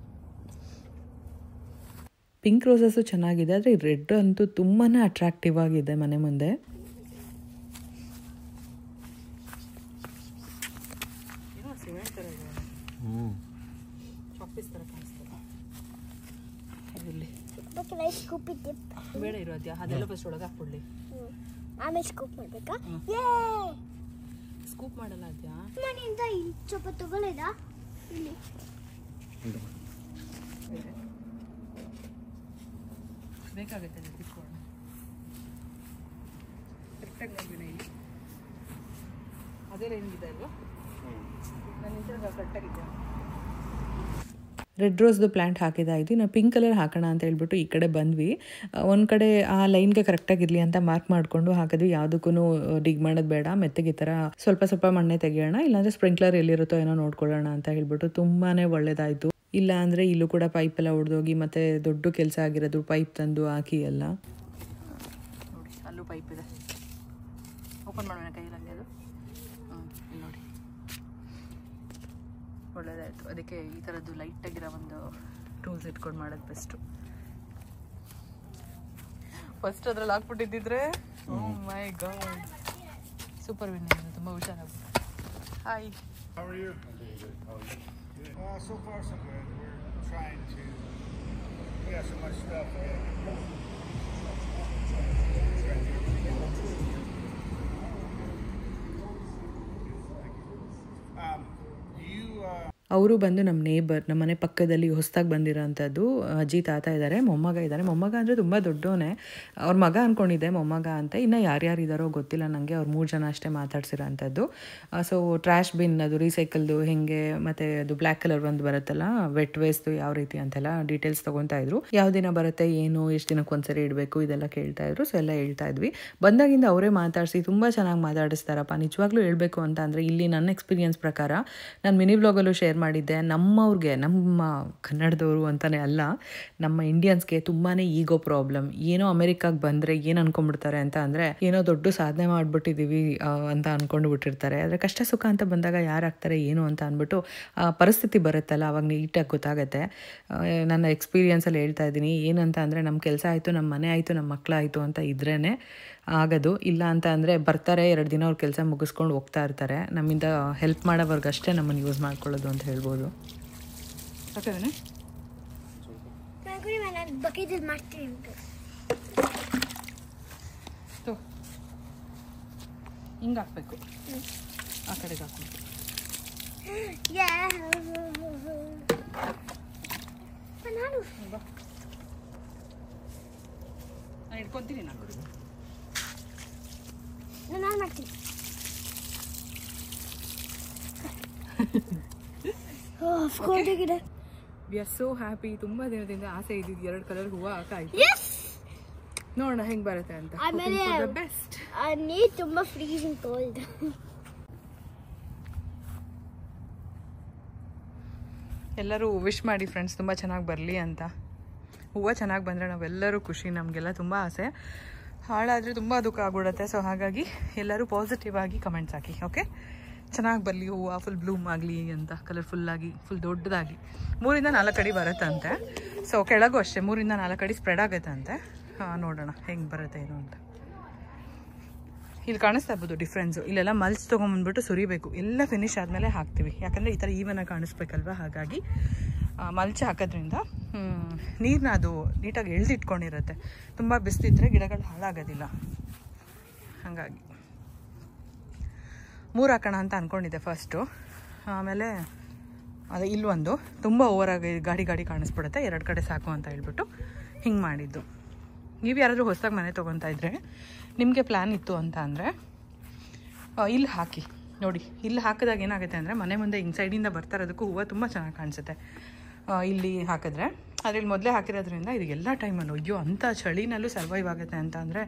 ಪಿಂಕ್ ರೋಸಸ್ಸು ಚೆನ್ನಾಗಿದೆ, ಆದರೆ ರೆಡ್ ಅಂತೂ ತುಂಬಾ ಅಟ್ರಾಕ್ಟಿವ್ ಆಗಿದೆ ಮನೆ ಮುಂದೆ. ಬೇಡ ಇರೋ ಅದ್ಯಾ, ಅದೆಲ್ಲ ಫಸ್ಟ್ ಒಳಗೆ ಹಾಕ್ಬಿಡ್ಲಿ. ಆಮೇಲೆ ಸ್ಕೂಪ್ ಮಾಡ್ಬೇಕಾ? ಸ್ಕೂಪ್ ಮಾಡಲ್ಲ ಅದ್ಯಾ. ಮನೆಯಿಂದ ಇಲ್ಲಿ ಸ್ವಲ್ಪ ತಗೊಳ್ಳೋದಾ? ಇಲ್ಲಿ ಬೇಕಾಗುತ್ತೆ ತಿಳ್ಕೊಳ್ಳೋಣ. ಕರೆಕ್ಟಾಗಿ ನೋಡ್ಬಿನ ಇಲ್ಲಿ ಅದೇ ಏನಿದೆ ಅಲ್ವಾ? ನಾನು ಇಂಥ ಕರೆಕ್ಟಾಗಿದ್ದೆ. Red ರೋಸ್ದು plant ಹಾಕಿದಾಯಿತು. ಇನ್ನು ಪಿಂಕ್ ಕಲರ್ ಹಾಕೋಣ ಅಂತ ಹೇಳ್ಬಿಟ್ಟು ಈ ಕಡೆ ಬಂದ್ವಿ. ಒಂದು ಕಡೆ ಆ ಲೈನ್ಗೆ ಕರೆಕ್ಟಾಗಿರಲಿ ಅಂತ ಮಾರ್ಕ್ ಮಾಡಿಕೊಂಡು ಹಾಕಿದ್ವಿ. ಯಾವುದಕ್ಕೂ ಡಿಗ್ ಮಾಡೋದು ಬೇಡ, ಮೆತ್ತಗೆ ಈ ಥರ ಸ್ವಲ್ಪ ಸ್ವಲ್ಪ ಮಣ್ಣೆ ತೆಗಿಯೋಣ, ಇಲ್ಲಾಂದರೆ ಸ್ಪ್ರಿಂಕ್ಲರ್ ಎಲ್ಲಿರುತ್ತೋ ಏನೋ ನೋಡ್ಕೊಳ್ಳೋಣ ಅಂತ ಹೇಳ್ಬಿಟ್ಟು ತುಂಬಾ ಒಳ್ಳೇದಾಯಿತು. ಇಲ್ಲ ಅಂದರೆ ಇಲ್ಲೂ ಕೂಡ ಪೈಪೆಲ್ಲ ಹೊಡೆದೋಗಿ ಮತ್ತೆ ದೊಡ್ಡ ಕೆಲಸ ಆಗಿರೋದು, ಪೈಪ್ ತಂದು ಹಾಕಿ ಎಲ್ಲ. ನೋಡಿ ಅಲ್ಲೂ ಪೈಪ್ ಇದೆ, ಓಪನ್ ಮಾಡೋಣ ಕೈಯಲ್ಲಿ ಹಂಗೆ ಅದು. ಇಲ್ಲಿ ನೋಡಿ ಒಳ್ಳೆಯದಾಯಿತು. ಅದಕ್ಕೆ ಈ ಥರದ್ದು ಲೈಟಾಗಿರೋ ಒಂದು ಟೂಲ್ಸ್ ಇಟ್ಕೊಂಡು ಮಾಡೋದು ಬೆಸ್ಟು. ಫಸ್ಟ್ ಅದ್ರಲ್ಲಿ ಹಾಕ್ಬಿಟ್ಟಿದ್ದಿದ್ರೆ ಮೈ ಗಾಡ್ ಸೂಪರ್ ವಿನ್. ತುಂಬ ಹುಷಾರಾಗ್ಬಿಟ್ಟು. Hi, How are you? So far so good. We're trying to. We have so much stuff. ಅವರು ಬಂದು ನಮ್ಮ ನೇಬರ್, ನಮ್ಮ ಮನೆ ಪಕ್ಕದಲ್ಲಿ ಹೊಸದಾಗಿ ಬಂದಿರೋಂಥದ್ದು ಅಜ್ಜಿ ತಾತ ಇದ್ದಾರೆ, ಮೊಮ್ಮಗ ಇದ್ದಾರೆ. ಮೊಮ್ಮಗ ಅಂದರೆ ತುಂಬ ದೊಡ್ಡವನೇ, ಅವ್ರ ಮಗ ಅಂದ್ಕೊಂಡಿದ್ದೆ ಮೊಮ್ಮಗ ಅಂತ. ಇನ್ನು ಯಾರ್ಯಾರು ಇದ್ದಾರೋ ಗೊತ್ತಿಲ್ಲ ನನಗೆ, ಅವ್ರು 3 ಜನ ಅಷ್ಟೇ ಮಾತಾಡ್ಸಿರೋ ಅಂಥದ್ದು. ಸೊ ಟ್ರ್ಯಾಶ್ ಬಿನ್ ಅದು ರೀಸೈಕಲ್ದು ಹೆಂಗೆ, ಮತ್ತು ಅದು ಬ್ಲ್ಯಾಕ್ ಕಲರ್ ಒಂದು ಬರುತ್ತಲ್ಲ ವೆಟ್ ವೇಸ್ಟು ಯಾವ ರೀತಿ ಅಂತೆಲ್ಲ ಡೀಟೇಲ್ಸ್ ತೊಗೊತಾ ಇದ್ರು. ಯಾವ ದಿನ ಬರುತ್ತೆ, ಏನು, ಎಷ್ಟು ದಿನಕ್ಕೆ ಒಂದ್ಸರಿ ಇಡಬೇಕು, ಇದೆಲ್ಲ ಕೇಳ್ತಾ ಇದ್ರು. ಸೊ ಎಲ್ಲ ಹೇಳ್ತಾ ಇದ್ವಿ. ಬಂದಾಗಿಂದ ಅವರೇ ಮಾತಾಡಿಸಿ ತುಂಬ ಚೆನ್ನಾಗಿ ಮಾತಾಡಿಸ್ತಾರಪ್ಪ. ನಿಜವಾಗ್ಲೂ ಹೇಳಬೇಕು ಅಂತ ಅಂದರೆ ಇಲ್ಲಿ ನನ್ನ ಎಕ್ಸ್ಪೀರಿಯನ್ಸ್ ಪ್ರಕಾರ, ನಾನು ಮಿನಿ ಬ್ಲಾಗಲ್ಲೂ ಶೇರ್ ಮಾಡಿದ್ದೆ, ನಮ್ಮವ್ರಿಗೆ, ನಮ್ಮ ಕನ್ನಡದವರು ಅಂತಲೇ ಅಲ್ಲ, ನಮ್ಮ ಇಂಡಿಯನ್ಸ್ಗೆ ತುಂಬಾ ಈಗೋ ಪ್ರಾಬ್ಲಮ್. ಏನೋ ಅಮೆರಿಕಾಗೆ ಬಂದರೆ ಏನು ಅನ್ಕೊಂಡ್ಬಿಡ್ತಾರೆ ಅಂತ ಅಂದರೆ, ಏನೋ ದೊಡ್ಡ ಸಾಧನೆ ಮಾಡಿಬಿಟ್ಟಿದ್ದೀವಿ ಅಂತ ಅಂದ್ಕೊಂಡು ಬಿಟ್ಟಿರ್ತಾರೆ. ಆದರೆ ಕಷ್ಟ ಸುಖ ಅಂತ ಬಂದಾಗ ಯಾರಾಗ್ತಾರೆ ಏನು ಅಂತ ಅಂದ್ಬಿಟ್ಟು ಪರಿಸ್ಥಿತಿ ಬರುತ್ತಲ್ಲ, ಅವಾಗ ನೀಟಾಗಿ ಗೊತ್ತಾಗುತ್ತೆ. ನನ್ನ ಎಕ್ಸ್ಪೀರಿಯನ್ಸಲ್ಲಿ ಹೇಳ್ತಾ ಇದ್ದೀನಿ. ಏನಂತ ಅಂದರೆ, ನಮ್ಮ ಕೆಲಸ ಆಯಿತು, ನಮ್ಮ ಮನೆ ಆಯಿತು, ನಮ್ಮ ಮಕ್ಕಳಾಯಿತು ಅಂತ ಇದ್ರೇ ಆಗೋದು. ಇಲ್ಲ ಅಂತ ಅಂದರೆ ಬರ್ತಾರೆ, 2 ದಿನ ಅವ್ರ ಕೆಲಸ ಮುಗಿಸ್ಕೊಂಡು ಹೋಗ್ತಾ ಇರ್ತಾರೆ. ನಮ್ಮಿಂದ ಹೆಲ್ಪ್ ಮಾಡೋವರ್ಗಷ್ಟೇ ನಮ್ಮನ್ನು ಯೂಸ್ ಮಾಡ್ಕೊಳ್ಳೋದು ಅಂತ ಹೇಳ್ಬೋದು. ಓಕೆನೇ ಬಕೆಟಲ್ಲಿ ಮಾಡ್ತೀನಿ. ಹಿಂಗೆ ಹಾಕ್ಬೇಕು, ಆ ಕಡೆಗೆ ಹಾಕ್ಬೇಕು. ನಾನು ಇಟ್ಕೊತೀನಿ, ನಾನು ಮಾಡ್ತೀನಿ. We are so happy. ತುಂಬ ದಿನದಿಂದ ಆಸೆ ಇದ್ದಿದ್ದು 2 ಕಲರ್ ಹೂವು ಹಾಕಾಯ್ತು. ನೋಡೋಣ ಹೆಂಗೆ ಬರುತ್ತೆ ಅಂತ. ಆಮೇಲೆ ಬೆಸ್ಟ್. ನೀರು ತುಂಬ ಫ್ರೀಜಿಂಗ್ ಕೋಲ್ಡ್. ಎಲ್ಲರೂ ವಿಶ್ ಮಾಡಿ ಫ್ರೆಂಡ್ಸ್, ತುಂಬ ಚೆನ್ನಾಗಿ ಬರಲಿ ಅಂತ. ಹೂವು ಚೆನ್ನಾಗಿ ಬಂದರೆ ನಾವೆಲ್ಲರೂ ಖುಷಿ, ನಮಗೆಲ್ಲ ತುಂಬ ಆಸೆ. ಹಾಳಾದರೆ ತುಂಬ ದುಃಖ ಆಗ್ಬಿಡುತ್ತೆ. ಸೊ ಹಾಗಾಗಿ ಎಲ್ಲರೂ ಪಾಸಿಟಿವ್ ಆಗಿ ಕಮೆಂಟ್ಸ್ ಹಾಕಿ. ಓಕೆ, ಚೆನ್ನಾಗಿ ಬರಲಿ ಹೂವು, ಫುಲ್ ಬ್ಲೂಮ್ ಆಗಲಿ ಅಂತ, ಕಲರ್ಫುಲ್ಲಾಗಿ, ಫುಲ್ ದೊಡ್ಡದಾಗಿ 3 ಇಂದ 4 ಅಡಿ ಬರುತ್ತಂತೆ. ಸೊ ಕೆಳಗೂ ಅಷ್ಟೇ 3 ಇಂದ 4 ಅಡಿ ಸ್ಪ್ರೆಡ್ ಆಗುತ್ತಂತೆ. ನೋಡೋಣ ಹೆಂಗೆ ಬರುತ್ತೆ ಏನು ಅಂತ. ಇಲ್ಲಿ ಕಾಣಿಸ್ತಾ ಇರ್ಬೋದು ಡಿಫ್ರೆನ್ಸು. ಇಲ್ಲೆಲ್ಲ ಮಲ್ಚ್ ತೊಗೊಂಬಂದ್ಬಿಟ್ಟು ಸುರಿಬೇಕು. ಎಲ್ಲ ಫಿನಿಶ್ ಆದಮೇಲೆ ಹಾಕ್ತೀವಿ, ಯಾಕಂದರೆ ಈ ಥರ ಈವನಾಗಿ ಕಾಣಿಸ್ಬೇಕಲ್ವ. ಹಾಗಾಗಿ ಮಲ್ಚ್ ಹಾಕೋದ್ರಿಂದ ನೀರನ್ನ ಅದು ನೀಟಾಗಿ ಎಳ್ದಿಟ್ಕೊಂಡಿರುತ್ತೆ. ತುಂಬ ಬಿಸಿಲಿದ್ರೆ ಗಿಡಗಳು ಹಾಳಾಗೋದಿಲ್ಲ. ಹಾಗಾಗಿ 3 ಹಾಕೋಣ ಅಂತ ಅಂದ್ಕೊಂಡಿದ್ದೆ ಫಸ್ಟು. ಆಮೇಲೆ ಅದೇ ಇಲ್ಲೊಂದು ತುಂಬ ಓವರಾಗಿ ಗಾಡಿ ಕಾಣಿಸ್ಬಿಡುತ್ತೆ, 2 ಕಡೆ ಸಾಕು ಅಂತ ಹೇಳ್ಬಿಟ್ಟು ಹಿಂಗೆ ಮಾಡಿದ್ದು. ನೀವು ಯಾರಾದರೂ ಹೊಸದಾಗಿ ಮನೆ ತೊಗೊತಾ ಇದ್ದರೆ, ನಿಮಗೆ ಪ್ಲ್ಯಾನ್ ಇತ್ತು ಅಂತ ಅಂದರೆ ಇಲ್ಲಿ ಹಾಕಿ ನೋಡಿ. ಇಲ್ಲಿ ಹಾಕಿದಾಗ ಏನಾಗುತ್ತೆ ಅಂದರೆ, ಮನೆ ಮುಂದೆ ಹಿಂಗೆ ಸೈಡಿಂದ ಬರ್ತಾ ಇರೋದಕ್ಕೂ ಹೂವು ತುಂಬ ಚೆನ್ನಾಗಿ ಕಾಣಿಸುತ್ತೆ ಇಲ್ಲಿ ಹಾಕಿದ್ರೆ. ಅದ್ರಲ್ಲಿ ಮೊದಲೇ ಹಾಕಿರೋದ್ರಿಂದ ಇದು ಎಲ್ಲ ಟೈಮಲ್ಲೂ, ಅಯ್ಯೋ ಅಂಥ ಚಳಿನಲ್ಲೂ ಸರ್ವೈವ್ ಆಗುತ್ತೆ ಅಂತ ಅಂದರೆ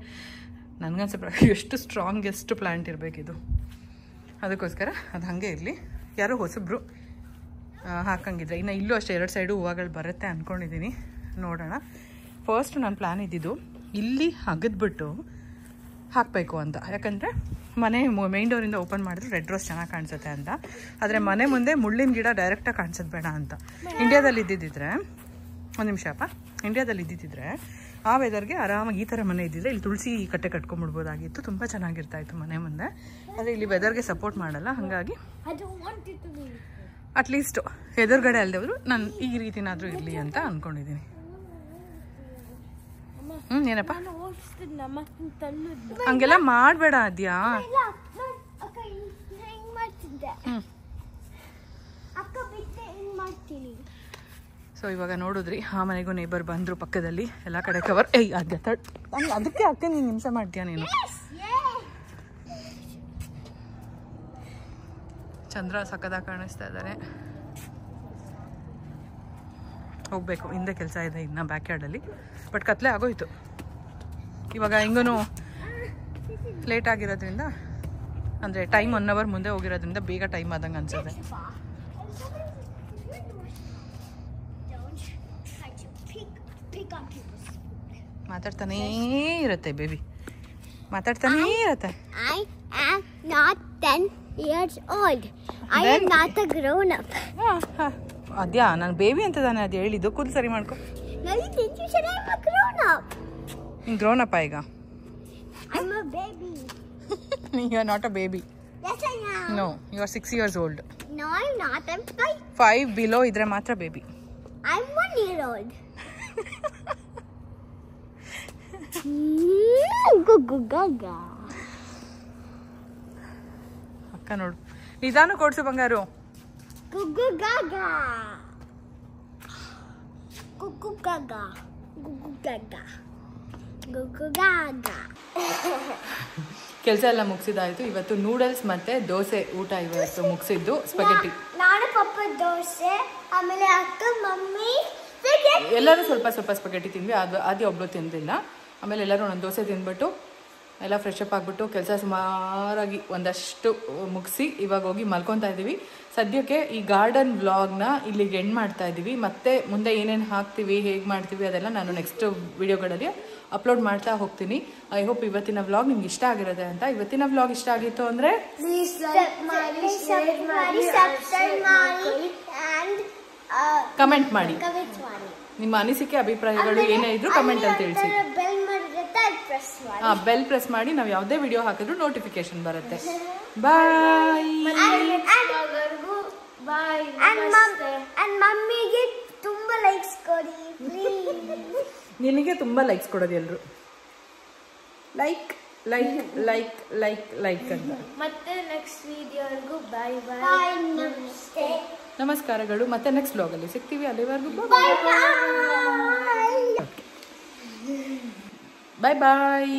ನನಗನ್ಸೋ ಎಷ್ಟು ಸ್ಟ್ರಾಂಗೆಸ್ಟ್ ಪ್ಲ್ಯಾಂಟ್ ಇರಬೇಕಿದು. ಅದಕ್ಕೋಸ್ಕರ ಅದು ಹಾಗೆ ಇರಲಿ. ಯಾರೋ ಹೊಸಬ್ರು ಹಾಕಂಗಿದ್ರೆ, ಇನ್ನು ಇಲ್ಲೂ ಅಷ್ಟೇ 2 ಸೈಡು ಹೂವುಗಳು ಬರುತ್ತೆ ಅಂದ್ಕೊಂಡಿದ್ದೀನಿ. ನೋಡೋಣ. ಫಸ್ಟ್ ನನ್ನ ಪ್ಲ್ಯಾನ್ ಇದ್ದಿದ್ದು ಇಲ್ಲಿ ಅಗದ್ಬಿಟ್ಟು ಹಾಕಬೇಕು ಅಂತ, ಯಾಕಂದರೆ ಮನೆ ಮೇನ್ ಡೋರಿಂದ ಓಪನ್ ಮಾಡಿದ್ರೆ ರೆಡ್ ರೋಸ್ ಚೆನ್ನಾಗಿ ಕಾಣಿಸುತ್ತೆ ಅಂತ. ಆದರೆ ಮನೆ ಮುಂದೆ ಮುಳ್ಳಿನ ಗಿಡ ಡೈರೆಕ್ಟಾಗಿ ಕಾಣಿಸೋದು ಬೇಡ ಅಂತ. ಇಂಡಿಯಾದಲ್ಲಿ ಇದ್ದಿದ್ದರೆ, ಒಂದು ನಿಮಿಷ ಅಪ್ಪ, ಇಂಡಿಯಾದಲ್ಲಿ ಇದ್ದಿದ್ದರೆ ಆ ವೆದರ್ಗೆ ಆರಾಮಾಗಿ ಈ ಥರ ಮನೆ ಇದ್ದಿದ್ರೆ ಇಲ್ಲಿ ತುಳಸಿ ಕಟ್ಟೆ ಕಟ್ಕೊಂಡ್ಬಿಡ್ಬೋದಾಗಿತ್ತು, ತುಂಬ ಚೆನ್ನಾಗಿರ್ತಾಯಿತ್ತು ಮನೆ ಮುಂದೆ. ಆದರೆ ಇಲ್ಲಿ ವೆದರ್ಗೆ ಸಪೋರ್ಟ್ ಮಾಡಲ್ಲ. ಹಾಗಾಗಿ ಅಟ್ಲೀಸ್ಟ್ ಎದುರುಗಡೆ ಅಲ್ಲದವರು ನಾನು ಈ ರೀತಿನಾದರೂ ಇರಲಿ ಅಂತ ಅಂದ್ಕೊಂಡಿದ್ದೀನಿ. ಏನಪ್ಪ ಹಂಗೆಲ್ಲ ಮಾಡಬೇಡ ಅದ್ಯಾ. ಸೊ ಇವಾಗ ನೋಡಿದ್ರಿ, ಆ ಮನೆಗೂ ನೇಬರ್ ಬಂದರು ಪಕ್ಕದಲ್ಲಿ, ಎಲ್ಲ ಕಡೆ ಕವರ್. ಅದಕ್ಕೆ ಹಾಕ್ತೀನಿ, ನೀನು ಹಿಂಸೆ ಮಾಡ್ತೀಯ ನೀನು. ಚಂದ್ರ ಸಕ್ಕದಾಗಿ ಕಾಣಿಸ್ತಾ ಇದ್ದಾರೆ. ಹೋಗಬೇಕು, ಹಿಂದೆ ಕೆಲಸ ಇದೆ ಇನ್ನು ಬ್ಯಾಕ್ ಯಾರ್ಡಲ್ಲಿ. ಬಟ್ ಕತ್ಲೆ ಆಗೋಯ್ತು ಇವಾಗ. ಹೆಂಗೂ ಲೇಟ್ ಆಗಿರೋದ್ರಿಂದ, ಅಂದರೆ ಟೈಮ್ 1 ಅವರ್ ಮುಂದೆ ಹೋಗಿರೋದ್ರಿಂದ ಬೇಗ ಟೈಮ್ ಆದಂಗೆ ಅನ್ಸುತ್ತೆ. ಮಾತಾಡ್ತಾನೇ ಇರುತ್ತೆ ಬೇಬಿ, ಮಾತಾಡ್ತಾನೇ ಇರುತ್ತೆ. I am not 10 years old. I am not a grown up. ಅದ್ಯಾ ನಾನು ಬೇಬಿ ಅಂತ ತಾನೆ ಅದು ಹೇಳಿದ್ದು. ಕೂದಲು ಸರಿ ಮಾಡ್ಕೊ. I'm a grown up. ನೀನು ಗ್ರೋನ್ ಅಪ್ಪ ಈಗ. I'm a baby. You are not a baby. Yes, I am. No, you are 6 years old. No, I'm not. I'm 5. 5 below ಇದ್ರೆ ಮಾತ್ರ ಬೇಬಿ. I'm 1 year old. ಅಕ್ಕ ನೋಡು, ನಿಧಾನ ಕೊಡ್ಸು ಬಂಗಾರು. Gugu gaga. Gugu gaga. Gugu gaga. Gugu gaga. ಕೆಲಸ ಎಲ್ಲ ಮುಗಿಸಿದಾಯಿತು. ಇವತ್ತು ನೂಡಲ್ಸ್ ಮತ್ತು ದೋಸೆ ಊಟ ಇವತ್ತು ಮುಗಿಸಿದ್ದು. ಸ್ಪಗೆಟಿ ನಾನು ಪಪ್ಪ ದೋಸೆ, ಆಮೇಲೆ ಅಕ್ಕ ಮಮ್ಮಿ ಎಲ್ಲರೂ ಸ್ವಲ್ಪ ಸ್ವಲ್ಪ ಸ್ಪಗೆಟಿ ತಿಂದ್ವಿ. ಆದಿ ಒಬ್ಬಳು ತಿಂದಿಲ್ಲ. ಆಮೇಲೆ ಎಲ್ಲರೂ ಒಂದೊಂದು ದೋಸೆ ತಿಂದ್ಬಿಟ್ಟು ಎಲ್ಲ ಫ್ರೆಶ್ ಅಪ್ ಆಗಿಬಿಟ್ಟು ಕೆಲಸ ಸುಮಾರಾಗಿ ಒಂದಷ್ಟು ಮುಗಿಸಿ ಇವಾಗ ಹೋಗಿ ಮಲ್ಕೊತಾ ಇದ್ದೀವಿ. ಸದ್ಯಕ್ಕೆ ಈ ಗಾರ್ಡನ್ ವ್ಲಾಗ್ನ ಇಲ್ಲಿಗೆ ಎಂಡ್ ಮಾಡ್ತಾ ಇದ್ದೀವಿ. ಮತ್ತೆ ಮುಂದೆ ಏನೇನು ಹಾಕ್ತೀವಿ, ಹೇಗೆ ಮಾಡ್ತೀವಿ ಅದೆಲ್ಲ ನಾನು ನೆಕ್ಸ್ಟ್ ವಿಡಿಯೋಗಳಲ್ಲಿ ಅಪ್ಲೋಡ್ ಮಾಡ್ತಾ ಹೋಗ್ತೀನಿ. ಐ ಹೋಪ್ ಇವತ್ತಿನ ವ್ಲಾಗ್ ನಿಮ್ಗೆ ಇಷ್ಟ ಆಗಿರುತ್ತೆ ಅಂತ. ಇವತ್ತಿನ ವ್ಲಾಗ್ ಇಷ್ಟ ಆಗಿತ್ತು ಅಂದರೆ ಕಮೆಂಟ್ ಮಾಡಿ. ನಿಮ್ಮ ಅನಿಸಿಕೆ ಅಭಿಪ್ರಾಯಗಳು ಏನೇ ಇದ್ರು ಕಮೆಂಟ್ ಅಂತ ತಿಳಿಸಿ. ಬೆಲ್ ಪ್ರೆಸ್ ಮಾಡಿ ನಾವು ಯಾವುದೇ ವಿಡಿಯೋ ಹಾಕಿದ್ರು ನೋಟಿಫಿಕೇಶನ್ ಬರುತ್ತೆ. ಬಾಯ್. ಮಮ್ಮಿಗೆ ತುಂಬಾ ಲೈಕ್ಸ್ ಕೊಡಿ ಪ್ಲೀಸ್. ನಿನಗೆ ತುಂಬಾ ಲೈಕ್ಸ್ ಕೊಡೋದು ಎಲ್ಲರೂ. Like like like like like ಅಂತ. ಮತ್ತೆ ನೆಕ್ಸ್ಟ್ ವಿಡಿಯೋವರೆಗೂ ಬಾಯ್ ಬಾಯ್. ನಮಸ್ತೆ, ನಮಸ್ಕಾರಗಳು. ಮತ್ತೆ ನೆಕ್ಸ್ಟ್ ವ್ಲಾಗಲ್ಲಿ ಸಿಗ್ತೀವಿ. ಅಲ್ಲಿವರೆಗೂ ಬಾಯ್ ಬಾಯ್. ಬಾಯ್.